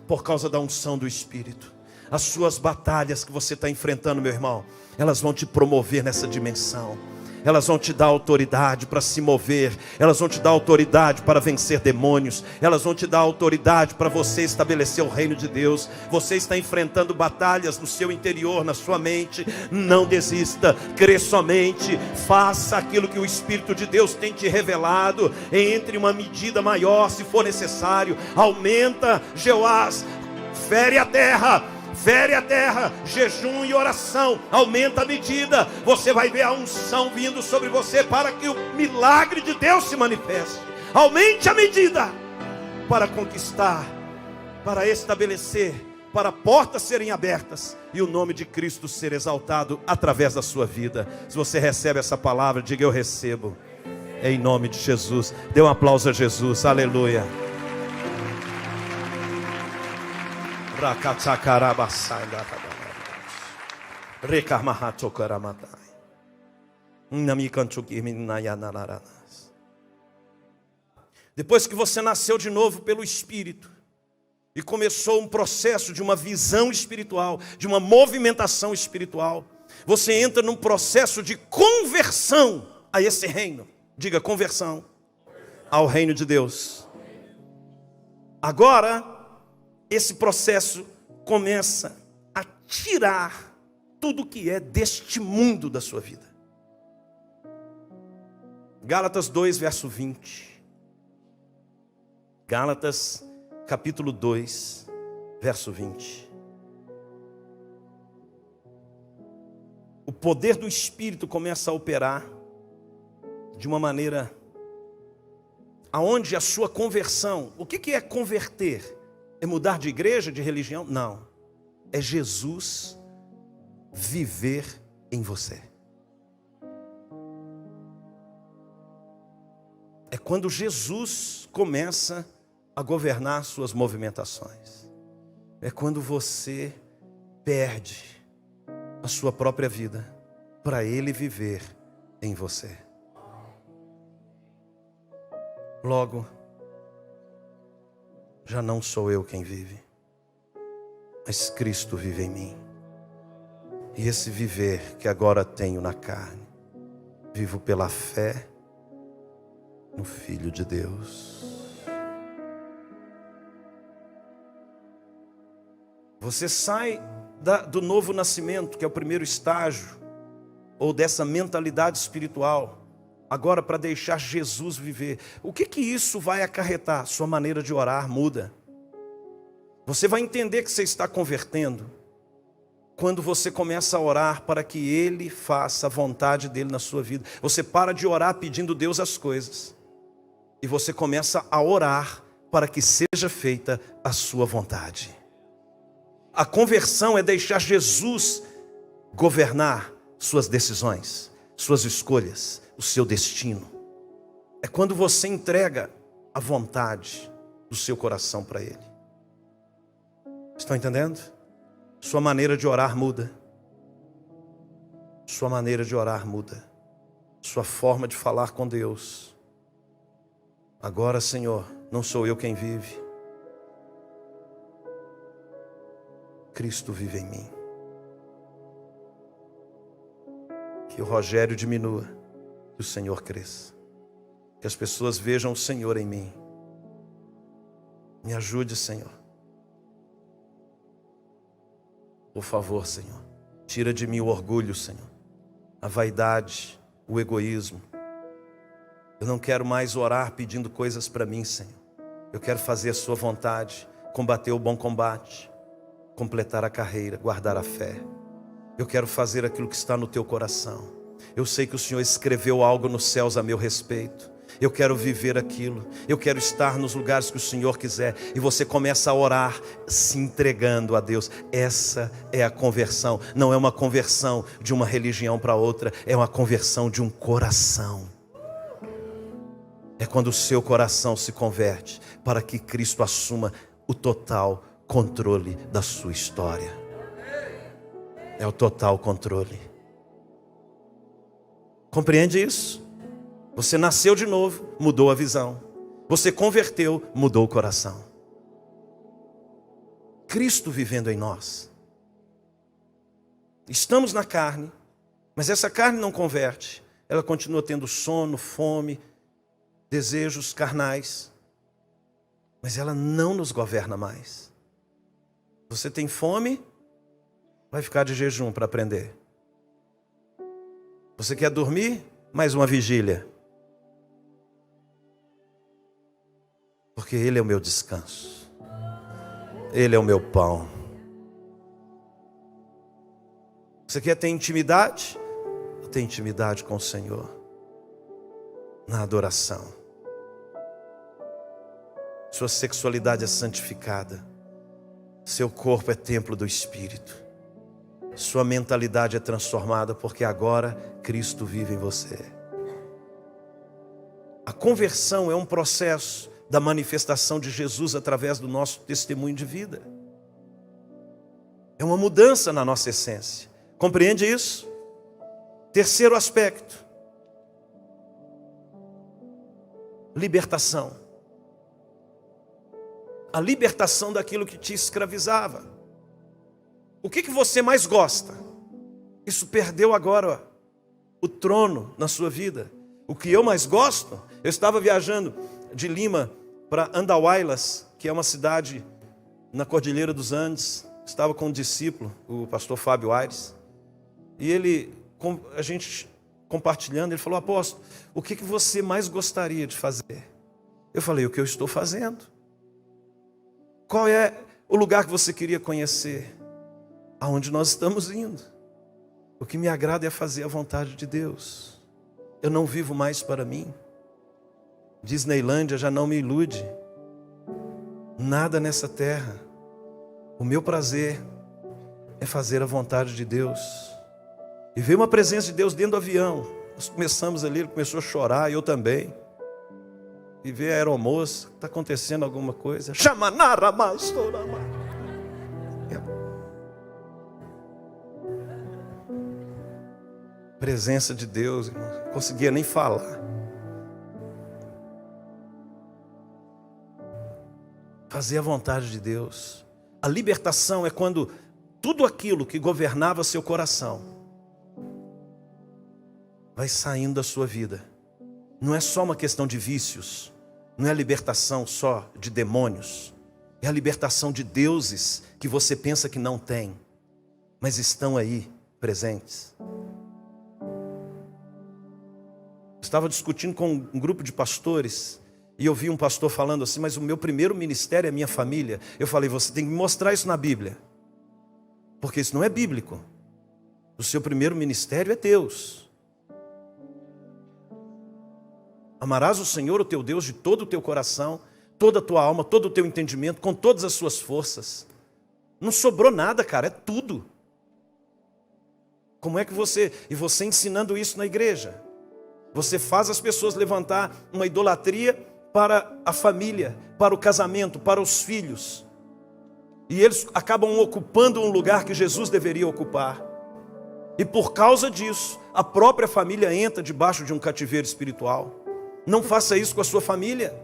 por causa da unção do Espírito. As suas batalhas que você está enfrentando, meu irmão, elas vão te promover nessa dimensão. Elas vão te dar autoridade para se mover. Elas vão te dar autoridade para vencer demônios. Elas vão te dar autoridade para você estabelecer o reino de Deus. Você está enfrentando batalhas no seu interior, na sua mente. Não desista, crê somente. Faça aquilo que o Espírito de Deus tem te revelado. Entre uma medida maior, se for necessário. Aumenta, Jeoás, fere a terra, jejum e oração, aumenta a medida. Você vai ver a unção vindo sobre você para que o milagre de Deus se manifeste. Aumente a medida para conquistar, para estabelecer, para portas serem abertas e o nome de Cristo ser exaltado através da sua vida. Se você recebe essa palavra, diga: eu recebo, em nome de Jesus. Dê um aplauso a Jesus, aleluia. Depois que você nasceu de novo pelo Espírito e começou um processo de uma visão espiritual, de uma movimentação espiritual, você entra num processo de conversão a esse reino. Diga: conversão ao reino de Deus. Agora esse processo começa a tirar tudo que é deste mundo da sua vida. Gálatas 2, verso 20. Gálatas, capítulo 2, verso 20. O poder do Espírito começa a operar de uma maneira aonde a sua conversão, o que é converter? É mudar de igreja, de religião? Não. É Jesus viver em você. É quando Jesus começa a governar suas movimentações. É quando você perde a sua própria vida para Ele viver em você. Logo, já não sou eu quem vive, mas Cristo vive em mim. E esse viver que agora tenho na carne, Vivo pela fé no Filho de Deus. Você sai do novo nascimento, que é o primeiro estágio, ou dessa mentalidade espiritual, agora para deixar Jesus viver. O que isso vai acarretar? Sua maneira de orar muda. Você vai entender que você está convertendo quando você começa a orar para que Ele faça a vontade dEle na sua vida. Você para de orar pedindo a Deus as coisas e você começa a orar para que seja feita a sua vontade. A conversão é deixar Jesus governar suas decisões, suas escolhas, o seu destino. É quando você entrega a vontade do seu coração para Ele. Estão entendendo? Sua maneira de orar muda. Sua maneira de orar muda. Sua forma de falar com Deus. Agora, Senhor, não sou eu quem vive. Cristo vive em mim. Que o Rogério diminua, que o Senhor cresça. Que as pessoas vejam o Senhor em mim. Me ajude, Senhor. Por favor, Senhor. Tira de mim o orgulho, Senhor. A vaidade, o egoísmo. Eu não quero mais orar pedindo coisas para mim, Senhor. Eu quero fazer a sua vontade, combater o bom combate, completar a carreira, guardar a fé. Eu quero fazer aquilo que está no teu coração. Eu sei que o Senhor escreveu algo nos céus a meu respeito. Eu quero viver aquilo. Eu quero estar nos lugares que o Senhor quiser. E você começa a orar se entregando a Deus. Essa é a conversão. Não é uma conversão de uma religião para outra. É uma conversão de um coração. É quando o seu coração se converte para que Cristo assuma o total controle da sua história. É o total controle. Compreende isso? Você nasceu de novo, mudou a visão. Você converteu, mudou o coração. Cristo vivendo em nós. Estamos na carne, mas essa carne não converte. Ela continua tendo sono, fome, desejos carnais. Mas ela não nos governa mais. Você tem fome, vai ficar de jejum para aprender. Você quer dormir? Mais uma vigília. Porque Ele é o meu descanso. Ele é o meu pão. Você quer ter intimidade? Eu tenho intimidade com o Senhor. Na adoração. Sua sexualidade é santificada. Seu corpo é templo do Espírito. Sua mentalidade é transformada porque agora Cristo vive em você. A conversão é um processo da manifestação de Jesus através do nosso testemunho de vida. É uma mudança na nossa essência. Compreende isso? Terceiro aspecto. Libertação. A libertação daquilo que te escravizava. O que você mais gosta? Isso perdeu agora o trono na sua vida. O que eu mais gosto? Eu estava viajando de Lima para Andahuaylas, que é uma cidade na Cordilheira dos Andes. Estava com um discípulo, o pastor Fábio Aires. E a gente compartilhando, ele falou: apóstolo, o que você mais gostaria de fazer? Eu falei: o que eu estou fazendo. Qual é o lugar que você queria conhecer? Aonde nós estamos indo. O que me agrada é fazer a vontade de Deus. Eu não vivo mais para mim. Disneylândia já não me ilude. Nada nessa terra. O meu prazer é fazer a vontade de Deus. E veio uma presença de Deus dentro do avião. Nós começamos ali, ele começou a chorar, eu também. E veio a aeromoça, está acontecendo alguma coisa. Chamanara mais, presença de Deus, irmão. Não conseguia nem falar. Fazer a vontade de Deus. A libertação é quando tudo aquilo que governava seu coração vai saindo da sua vida. Não é só uma questão de vícios, não é a libertação só de demônios, é a libertação de deuses que você pensa que não tem, mas estão aí presentes. Estava discutindo com um grupo de pastores e eu vi um pastor falando assim: mas o meu primeiro ministério é minha família. Eu falei: você tem que me mostrar isso na Bíblia, porque isso não é bíblico. O seu primeiro ministério é Deus. Amarás o Senhor, o teu Deus, de todo o teu coração, toda a tua alma, todo o teu entendimento, com todas as suas forças. Não sobrou nada, cara, é tudo. Como é que você ensinando isso na igreja, você faz as pessoas levantar uma idolatria para a família, para o casamento, para os filhos. E eles acabam ocupando um lugar que Jesus deveria ocupar. E por causa disso, a própria família entra debaixo de um cativeiro espiritual. Não faça isso com a sua família.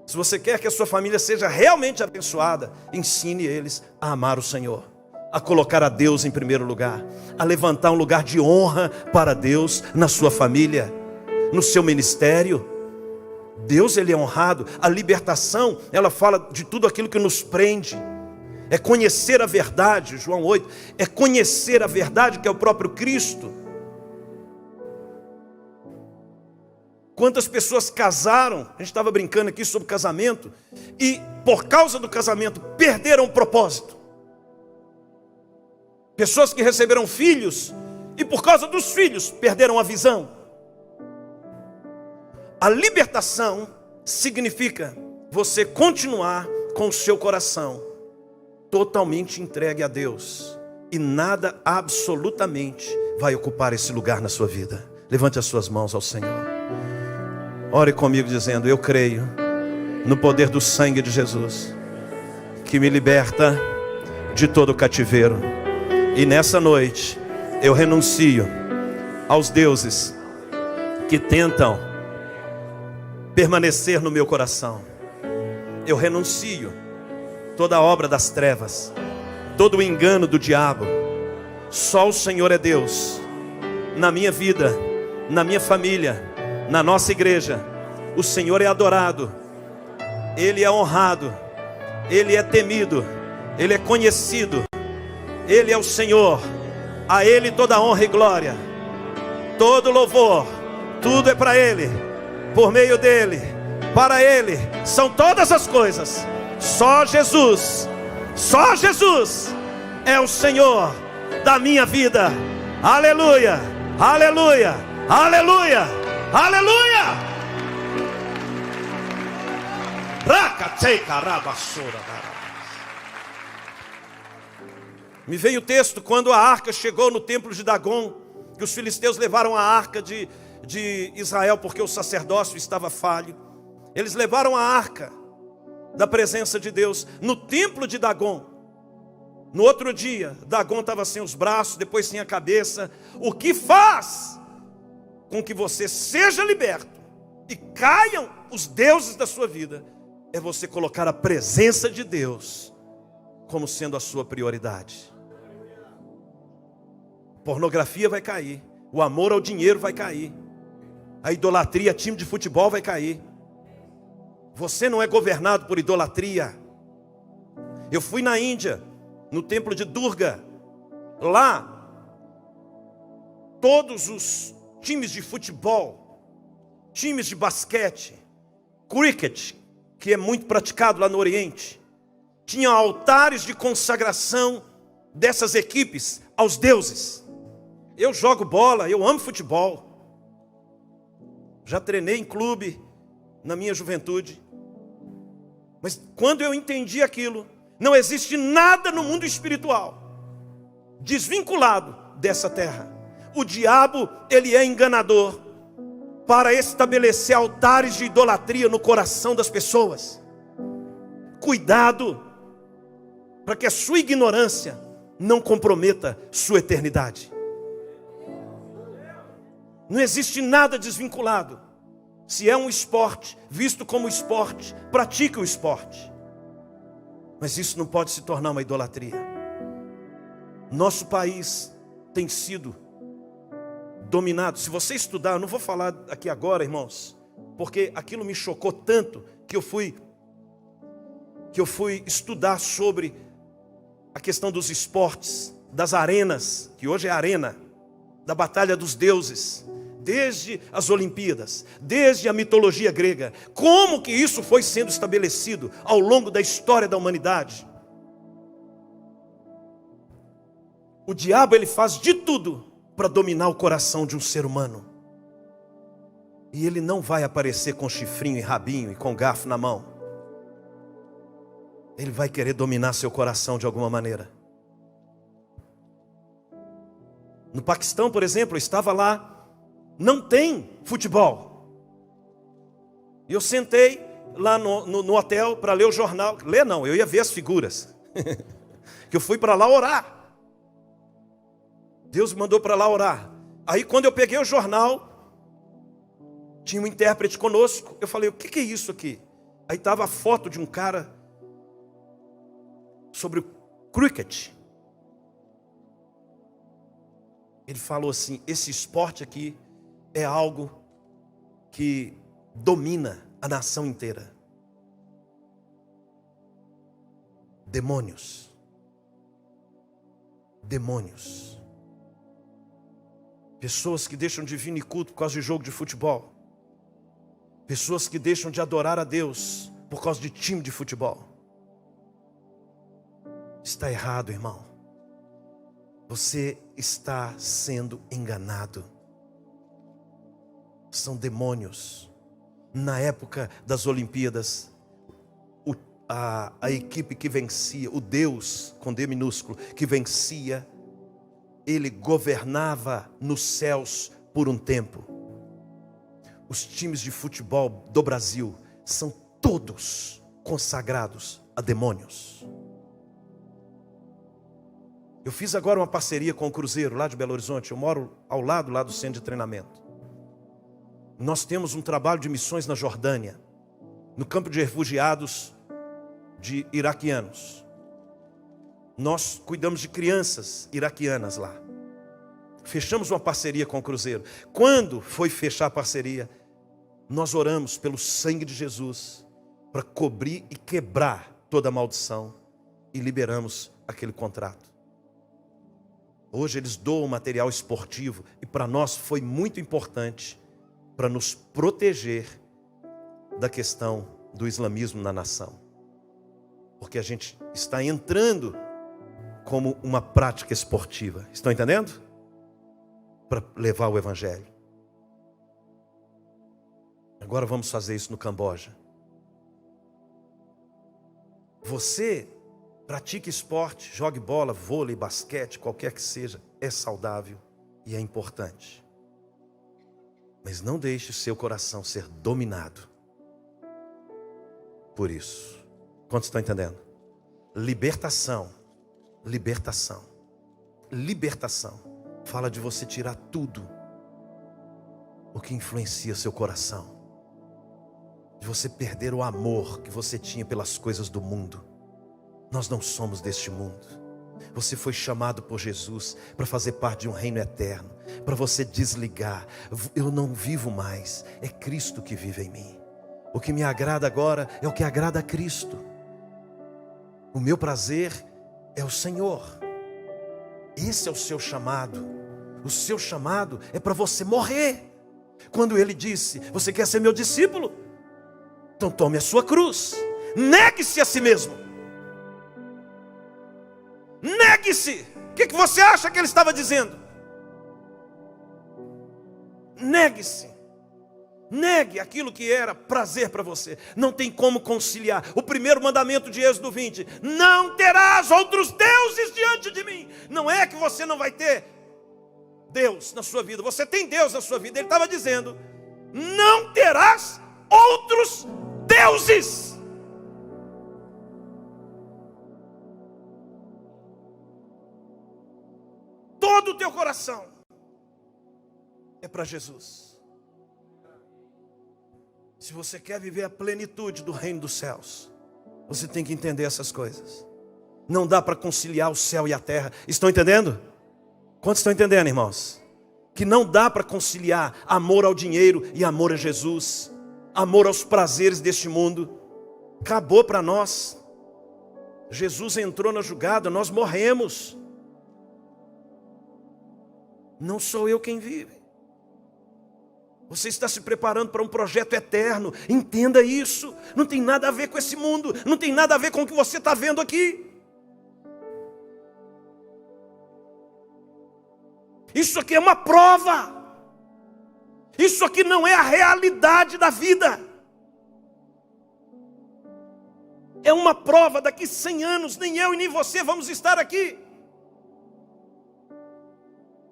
Se você quer que a sua família seja realmente abençoada, ensine eles a amar o Senhor, a colocar a Deus em primeiro lugar, a levantar um lugar de honra para Deus na sua família, no seu ministério. Deus, ele é honrado. A libertação, ela fala de tudo aquilo que nos prende. É conhecer a verdade, João 8, é conhecer a verdade que é o próprio Cristo. Quantas pessoas casaram, a gente estava brincando aqui sobre casamento, e por causa do casamento perderam o propósito. Pessoas que receberam filhos, e por causa dos filhos perderam a visão. A libertação significa você continuar com o seu coração totalmente entregue a Deus, e nada absolutamente vai ocupar esse lugar na sua vida. Levante as suas mãos ao Senhor. Ore comigo dizendo: eu creio no poder do sangue de Jesus, que me liberta de todo cativeiro. E nessa noite eu renuncio aos deuses que tentam permanecer no meu coração. Eu renuncio toda a obra das trevas, todo o engano do diabo. Só o Senhor é Deus na minha vida, na minha família, na nossa igreja. O Senhor é adorado, Ele é honrado, Ele é temido, Ele é conhecido, Ele é o Senhor. A Ele toda honra e glória, todo louvor, tudo é para Ele, por meio dEle, para Ele são todas as coisas. Só Jesus é o Senhor da minha vida. Aleluia, aleluia, aleluia, aleluia. Me veio o texto quando a arca chegou no templo de Dagom, que os filisteus levaram a arca de Israel porque o sacerdócio estava falho. Eles levaram a arca da presença de Deus no templo de Dagom. No outro dia, Dagom estava sem os braços, depois sem a cabeça. O que faz com que você seja liberto e caiam os deuses da sua vida é você colocar a presença de Deus como sendo a sua prioridade. Pornografia vai cair, o amor ao dinheiro vai cair, a idolatria a time de futebol vai cair. Você não é governado por idolatria. Eu fui na Índia, no templo de Durga. Lá, todos os times de futebol, times de basquete, cricket, que é muito praticado lá no Oriente, tinham altares de consagração dessas equipes aos deuses. Eu jogo bola, eu amo futebol. Já treinei em clube na minha juventude. Mas quando eu entendi aquilo, não existe nada no mundo espiritual desvinculado dessa terra. O diabo, ele é enganador para estabelecer altares de idolatria no coração das pessoas. Cuidado para que a sua ignorância não comprometa sua eternidade. Não existe nada desvinculado. Se é um esporte, visto como esporte, pratique o esporte. Mas isso não pode se tornar uma idolatria. Nosso país tem sido dominado. Se você estudar, eu não vou falar aqui agora, irmãos, porque aquilo me chocou tanto que eu fui estudar sobre a questão dos esportes, das arenas, que hoje é arena, da batalha dos deuses, desde as Olimpíadas, desde a mitologia grega, como que isso foi sendo estabelecido ao longo da história da humanidade. O diabo, ele faz de tudo para dominar o coração de um ser humano. E ele não vai aparecer com chifrinho e rabinho e com garfo na mão. Ele vai querer dominar seu coração de alguma maneira. No Paquistão, por exemplo, eu estava lá, não tem futebol. E eu sentei lá no hotel para ler o jornal. Ler não, eu ia ver as figuras. Que eu fui para lá orar. Deus me mandou para lá orar. Aí quando eu peguei o jornal, tinha um intérprete conosco. Eu falei, o que é isso aqui? Aí estava a foto de um cara sobre o cricket. Ele falou assim, esse esporte aqui é algo que domina a nação inteira. Demônios. Demônios. Pessoas que deixam de vir em culto por causa de jogo de futebol. Pessoas que deixam de adorar a Deus por causa de time de futebol. Está errado, irmão. Você está sendo enganado. São demônios. Na época das Olimpíadas, a equipe que vencia, o Deus, com D minúsculo, que vencia, ele governava nos céus por um tempo. Os times de futebol do Brasil são todos consagrados a demônios. Eu fiz agora uma parceria com o Cruzeiro lá de Belo Horizonte. Eu moro ao lado lá do centro de treinamento. Nós temos um trabalho de missões na Jordânia, no campo de refugiados de iraquianos. Nós cuidamos de crianças iraquianas lá. Fechamos uma parceria com o Cruzeiro. Quando foi fechar a parceria, nós oramos pelo sangue de Jesus para cobrir e quebrar toda a maldição e liberamos aquele contrato. Hoje eles doam material esportivo e para nós foi muito importante para nos proteger da questão do islamismo na nação. Porque a gente está entrando como uma prática esportiva. Estão entendendo? Para levar o evangelho. Agora vamos fazer isso no Camboja. Você pratique esporte, jogue bola, vôlei, basquete, qualquer que seja, é saudável e é importante. Mas não deixe o seu coração ser dominado por isso. Quantos estão entendendo? Libertação, libertação, libertação. Fala de você tirar tudo o que influencia seu coração. De você perder o amor que você tinha pelas coisas do mundo. Nós não somos deste mundo. Você foi chamado por Jesus para fazer parte de um reino eterno. Para você desligar. Eu não vivo mais. É Cristo que vive em mim. O que me agrada agora é o que agrada a Cristo. O meu prazer é o Senhor. Esse é o seu chamado. O seu chamado é para você morrer. Quando ele disse, você quer ser meu discípulo? Então tome a sua cruz. Negue-se a si mesmo. Negue-se. O que você acha que ele estava dizendo? Negue-se. Negue aquilo que era prazer para você. Não tem como conciliar. O primeiro mandamento de Êxodo 20: não terás outros deuses diante de mim. Não é que você não vai ter Deus na sua vida. Você tem Deus na sua vida. Ele estava dizendo: não terás outros deuses. Todo o teu coração é para Jesus. Se você quer viver a plenitude do reino dos céus, você tem que entender essas coisas. Não dá para conciliar o céu e a terra. Estão entendendo? Quantos estão entendendo, irmãos? que não dá para conciliar amor ao dinheiro e amor a Jesus, amor aos prazeres deste mundo. Acabou para nós. Jesus entrou na jogada, nós morremos. Não sou eu quem vive. Você está se preparando para um projeto eterno. Entenda isso. Não tem nada a ver com esse mundo. Não tem nada a ver com o que você está vendo aqui. Isso aqui é uma prova. Isso aqui não é a realidade da vida. É uma prova. Daqui 100 anos, nem eu e nem você vamos estar aqui.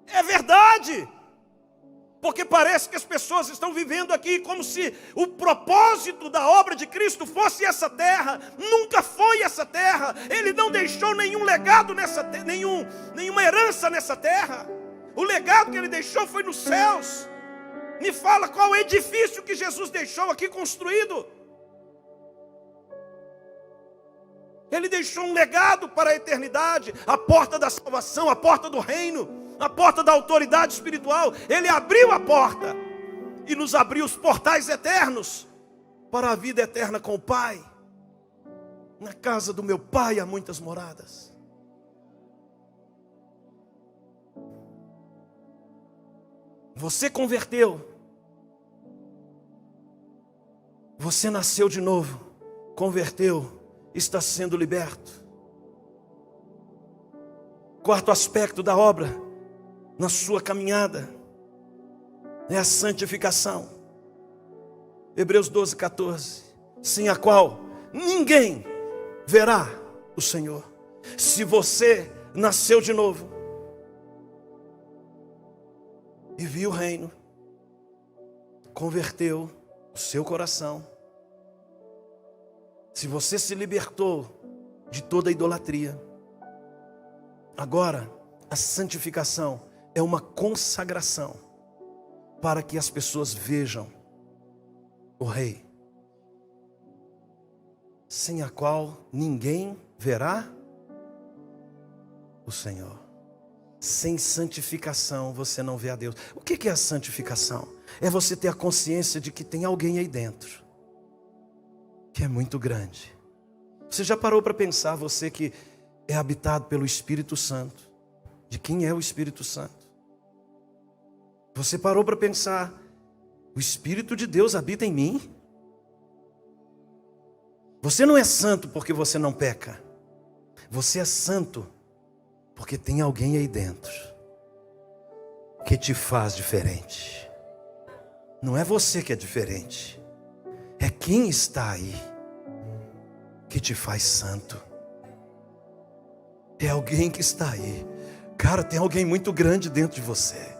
É verdade. Porque parece que as pessoas estão vivendo aqui como se o propósito da obra de Cristo fosse essa terra. Nunca foi essa terra. Ele não deixou nenhum legado nessa terra, nenhuma herança nessa terra. O legado que ele deixou foi nos céus. Me fala qual edifício que Jesus deixou aqui construído. Ele deixou um legado para a eternidade, a porta da salvação, a porta do reino, a porta da autoridade espiritual. Ele abriu a porta e nos abriu os portais eternos para a vida eterna com o Pai. Na casa do meu Pai há muitas moradas. Você converteu. Você nasceu de novo. Converteu. Está sendo liberto. Quarto aspecto da obra na sua caminhada é a santificação. Hebreus 12, 14. Sem a qual ninguém verá o Senhor. Se você nasceu de novo e viu o reino, converteu o seu coração, se você se libertou de toda a idolatria, agora a santificação é uma consagração para que as pessoas vejam o Rei, sem a qual ninguém verá o Senhor. Sem santificação você não vê a Deus. O que é a santificação? É você ter a consciência de que tem alguém aí dentro que é muito grande. Você já parou para pensar, você que é habitado pelo Espírito Santo, de quem é o Espírito Santo? Você parou para pensar, o Espírito de Deus habita em mim? Você não é santo porque você não peca. Você é santo porque tem alguém aí dentro que te faz diferente. Não é você que é diferente. É quem está aí que te faz santo. É alguém que está aí. Cara, tem alguém muito grande dentro de você.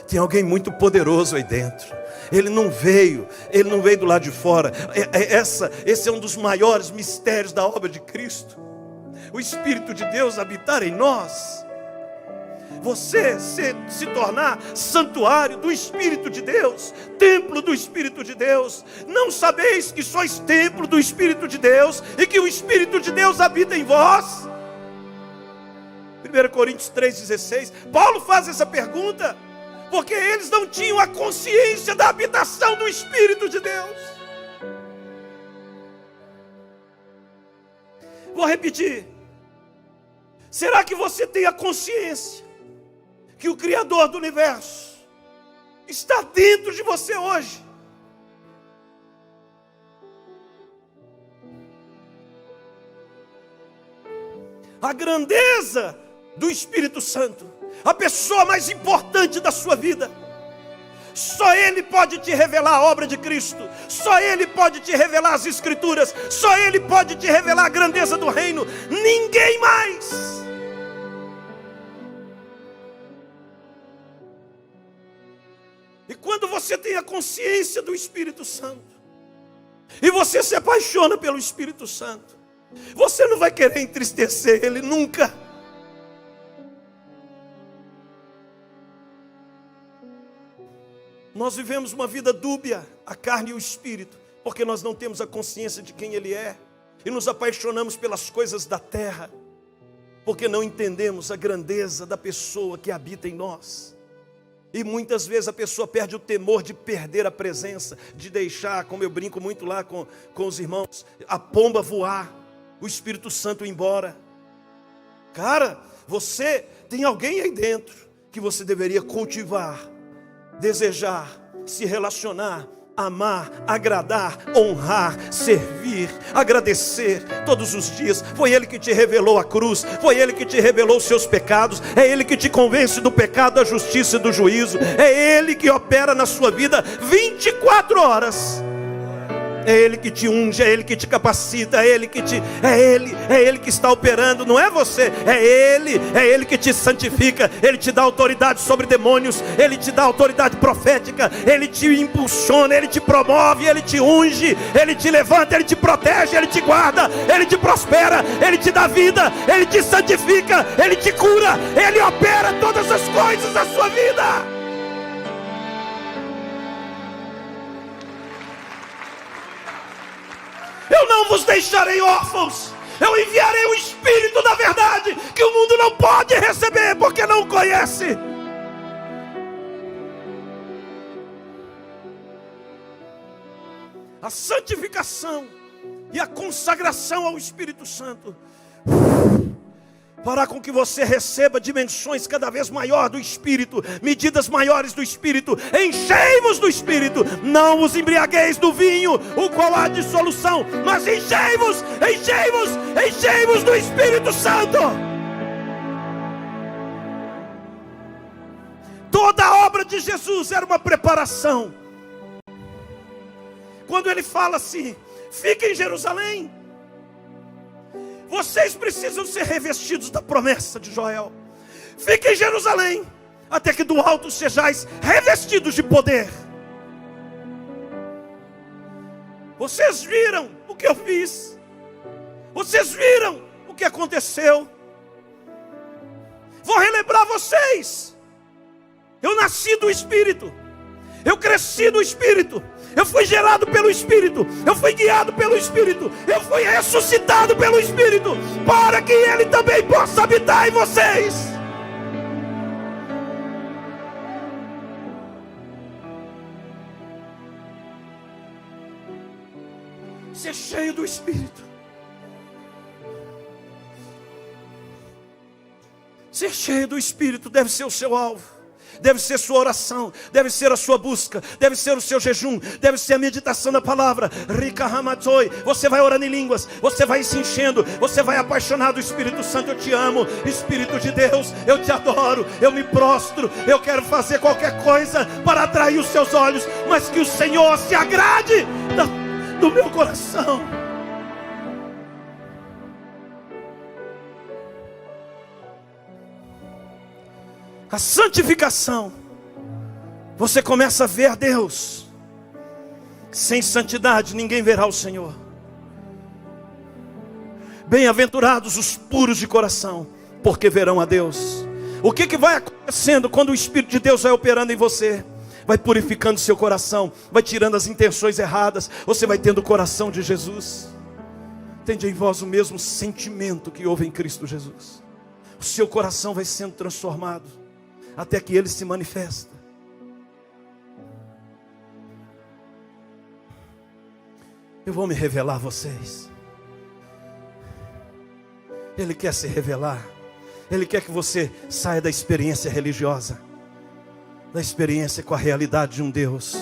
Tem alguém muito poderoso aí dentro. Ele não veio do lado de fora. Esse é um dos maiores mistérios da obra de Cristo. O Espírito de Deus habitar em nós. Você se tornar santuário do Espírito de Deus, templo do Espírito de Deus. Não sabeis que sois templo do Espírito de Deus e que o Espírito de Deus habita em vós? 1 Coríntios 3,16. Paulo faz essa pergunta porque eles não tinham a consciência da habitação do Espírito de Deus. Vou repetir. Será que você tem a consciência que o Criador do universo está dentro de você hoje? A grandeza do Espírito Santo, a pessoa mais importante da sua vida, só Ele pode te revelar a obra de Cristo, só Ele pode te revelar as Escrituras, só Ele pode te revelar a grandeza do reino, ninguém mais. E quando você tem a consciência do Espírito Santo, e você se apaixona pelo Espírito Santo, você não vai querer entristecer Ele nunca. Nós vivemos uma vida dúbia, a carne e o Espírito, porque nós não temos a consciência de quem Ele é, e nos apaixonamos pelas coisas da terra, porque não entendemos a grandeza da pessoa que habita em nós. E muitas vezes a pessoa perde o temor de perder a presença, de deixar, como eu brinco muito lá com os irmãos, a pomba voar, o Espírito Santo ir embora. Cara, você tem alguém aí dentro que você deveria cultivar, desejar, se relacionar, amar, agradar, honrar, servir, agradecer todos os dias. Foi Ele que te revelou a cruz, foi Ele que te revelou os seus pecados, é Ele que te convence do pecado, da justiça e do juízo, é Ele que opera na sua vida 24 horas. É Ele que te unge, é Ele que te capacita, é Ele que está operando, não é você, é Ele que te santifica, Ele te dá autoridade sobre demônios, Ele te dá autoridade profética, Ele te impulsiona, Ele te promove, Ele te unge, Ele te levanta, Ele te protege, Ele te guarda, Ele te prospera, Ele te dá vida, Ele te santifica, Ele te cura, Ele opera todas as coisas da sua vida. Eu não vos deixarei órfãos, eu enviarei o Espírito da verdade, que o mundo não pode receber, porque não conhece. A santificação e a consagração ao Espírito Santo fará com que você receba dimensões cada vez maiores do Espírito, medidas maiores do Espírito. Enchei-vos do Espírito, não vos embriagueis do vinho, o qual há dissolução, mas enchei-vos do Espírito Santo. Toda a obra de Jesus era uma preparação. Quando ele fala assim: fiquem em Jerusalém, vocês precisam ser revestidos da promessa de Joel. Fiquem em Jerusalém, até que do alto sejais revestidos de poder. Vocês viram o que eu fiz, vocês viram o que aconteceu. Vou relembrar vocês. Eu nasci do Espírito, eu cresci no Espírito, eu fui gerado pelo Espírito, eu fui guiado pelo Espírito, eu fui ressuscitado pelo Espírito, para que Ele também possa habitar em vocês. Ser cheio do Espírito, ser cheio do Espírito deve ser o seu alvo. Deve ser sua oração, deve ser a sua busca, deve ser o seu jejum, deve ser a meditação da palavra. Você vai orando em línguas, você vai se enchendo, você vai apaixonado do Espírito Santo. Eu te amo, Espírito de Deus, eu te adoro, eu me prostro, eu quero fazer qualquer coisa para atrair os seus olhos, mas que o Senhor se agrade do meu coração. A santificação, você começa a ver Deus. Sem santidade ninguém verá o Senhor. Bem-aventurados os puros de coração, porque verão a Deus. O que vai acontecendo quando o Espírito de Deus vai operando em você? Vai purificando seu coração, vai tirando as intenções erradas. Você vai tendo o coração de Jesus. Tende em vós o mesmo sentimento que houve em Cristo Jesus. O seu coração vai sendo transformado até que Ele se manifesta. Eu vou me revelar a vocês. Ele quer se revelar. Ele quer que você saia da experiência religiosa, da experiência com a realidade de um Deus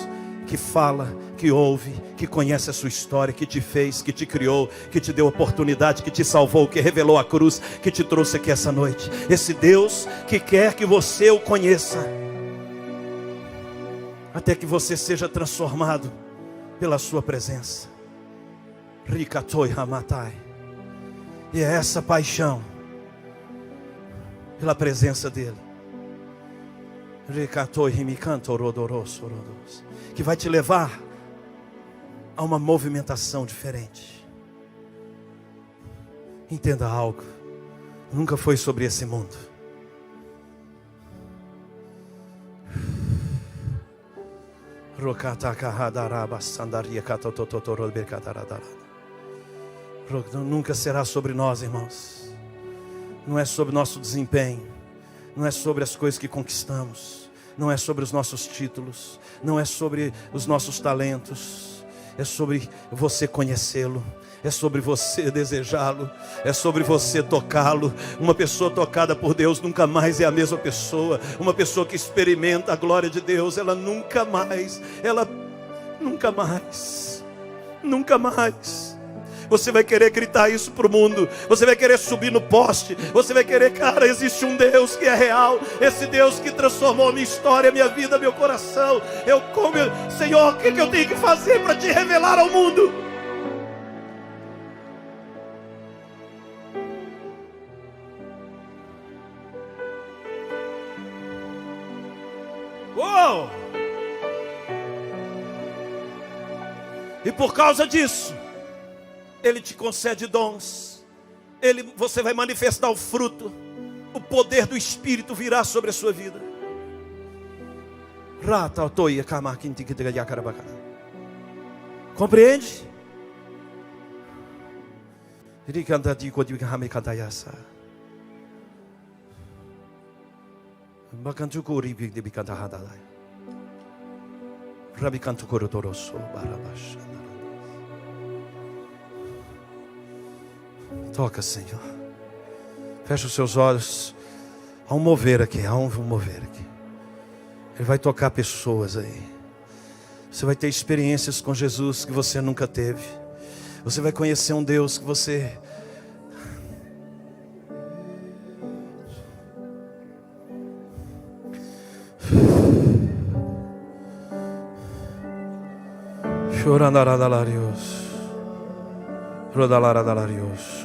que fala, que ouve, que conhece a sua história, que te fez, que te criou, que te deu oportunidade, que te salvou, que revelou a cruz, que te trouxe aqui essa noite. Esse Deus que quer que você o conheça, até que você seja transformado pela sua presença. Rikatoi Hamatai. E é essa paixão pela presença dEle que vai te levar a uma movimentação diferente. Entenda algo: nunca foi sobre esse mundo. Nunca será sobre nós, irmãos. Não é sobre nosso desempenho, não é sobre as coisas que conquistamos, não é sobre os nossos títulos, não é sobre os nossos talentos, é sobre você conhecê-lo, é sobre você desejá-lo, é sobre você tocá-lo. Uma pessoa tocada por Deus nunca mais é a mesma pessoa. Uma pessoa que experimenta a glória de Deus, ela nunca mais, nunca mais. Você vai querer gritar isso para o mundo, você vai querer subir no poste, você vai querer, cara, existe um Deus que é real, esse Deus que transformou minha história, minha vida, meu coração. Senhor, o que eu tenho que fazer para te revelar ao mundo? Uou! E por causa disso, Ele te concede dons, você vai manifestar o fruto, o poder do Espírito virá sobre a sua vida. Compreende? Toca, Senhor. Fecha os seus olhos. Há um mover aqui, Ele vai tocar pessoas aí. Você vai ter experiências com Jesus que você nunca teve. Você vai conhecer um Deus que você... Chorandaradalarios. Rodaladalarios.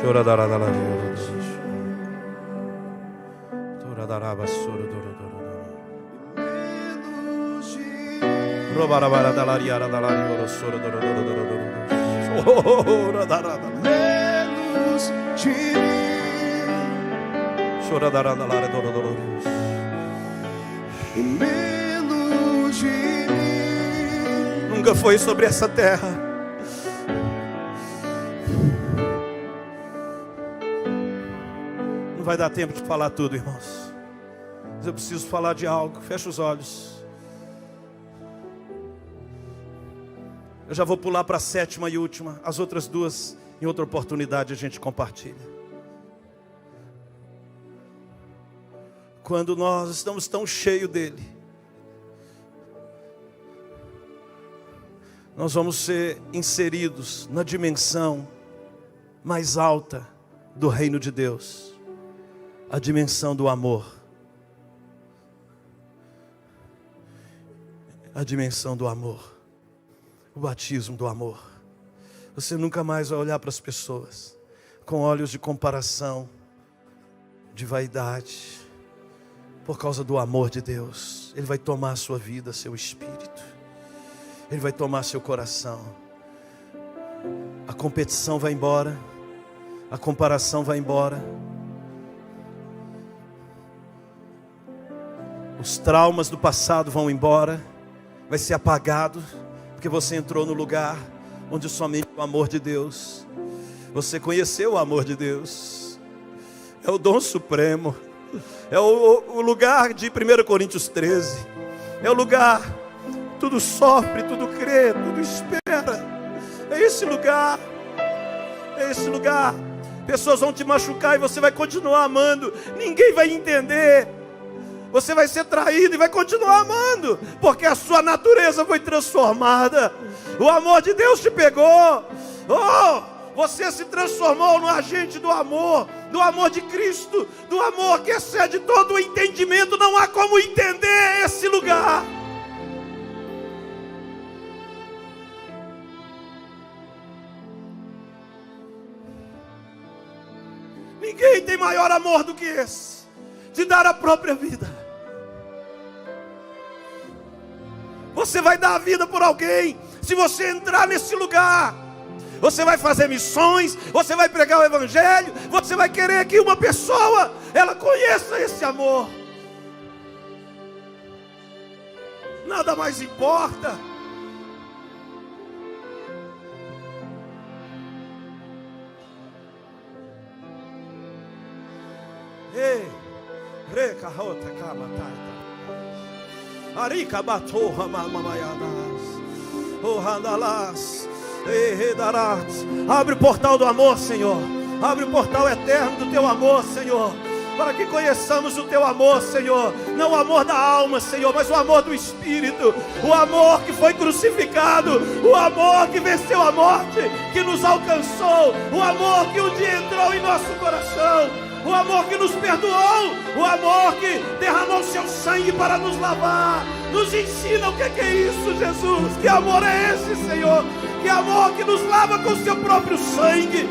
Choradalarios. Toradarabas. Robarabaradarariaradalarios. Menos de Choradaradararios. menos de mim. Nunca foi sobre essa terra. Não vai dar tempo de falar tudo, irmãos. Mas eu preciso falar de algo. Fecha os olhos. Eu já vou pular para a sétima e última. As outras duas, em outra oportunidade, a gente compartilha. Quando nós estamos tão cheios dele, nós vamos ser inseridos na dimensão mais alta do reino de Deus. A dimensão do amor. A dimensão do amor. O batismo do amor. Você nunca mais vai olhar para as pessoas com olhos de comparação, de vaidade, por causa do amor de Deus. Ele vai tomar a sua vida, seu espírito. Ele vai tomar seu coração. A competição vai embora. A comparação vai embora. Os traumas do passado vão embora. Vai ser apagado. Porque você entrou no lugar onde somente o amor de Deus. Você conheceu o amor de Deus. É o dom supremo. É o lugar de 1 Coríntios 13. É o lugar. Tudo sofre, tudo crê, tudo espera. É esse lugar. É esse lugar. Pessoas vão te machucar e você vai continuar amando. Ninguém vai entender. Você vai ser traído e vai continuar amando, porque a sua natureza foi transformada. O amor de Deus te pegou. Você se transformou no agente do amor de Cristo, do amor que excede todo o entendimento. Não há como entender esse lugar. Ninguém tem maior amor do que esse, de dar a própria vida. Você vai dar a vida por alguém. Se você entrar nesse lugar, você vai fazer missões, você vai pregar o evangelho, você vai querer que uma pessoa, ela conheça esse amor. Nada mais importa. Ei, Arica batorra mamamayadas. Oh, randalas. Abre o portal do amor, Senhor. Abre o portal eterno do teu amor, Senhor, para que conheçamos o teu amor, Senhor. Não o amor da alma, Senhor, mas o amor do Espírito. O amor que foi crucificado. O amor que venceu a morte, que nos alcançou. O amor que um dia entrou em nosso coração. O amor que nos perdoou. O amor que derramou seu sangue para nos lavar. Nos ensina o que é isso, Jesus. Que amor é esse, Senhor? Que amor que nos lava com seu próprio sangue.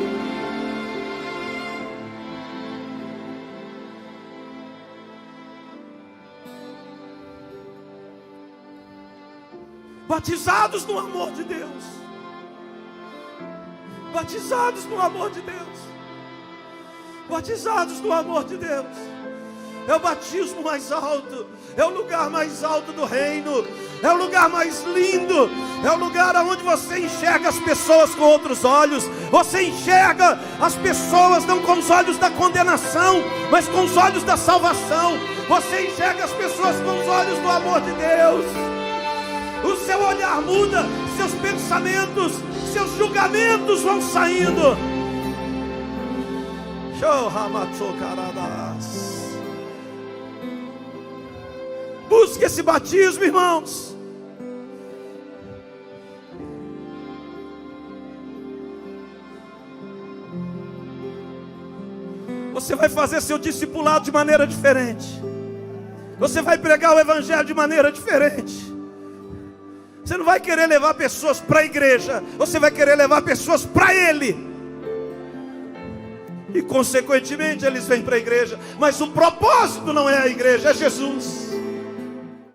Batizados no amor de Deus. Batizados no amor de Deus. Batizados no amor de Deus. É o batismo mais alto. É o lugar mais alto do reino. É o lugar mais lindo. É o lugar onde você enxerga as pessoas com outros olhos. Você enxerga as pessoas não com os olhos da condenação, mas com os olhos da salvação. Você enxerga as pessoas com os olhos do amor de Deus. O seu olhar muda, seus pensamentos, seus julgamentos vão saindo. Busque esse batismo, irmãos. Você vai fazer seu discipulado de maneira diferente. Você vai pregar o evangelho de maneira diferente. Você não vai querer levar pessoas para a igreja, você vai querer levar pessoas para Ele. E consequentemente eles vêm para a igreja. Mas o propósito não é a igreja, é Jesus.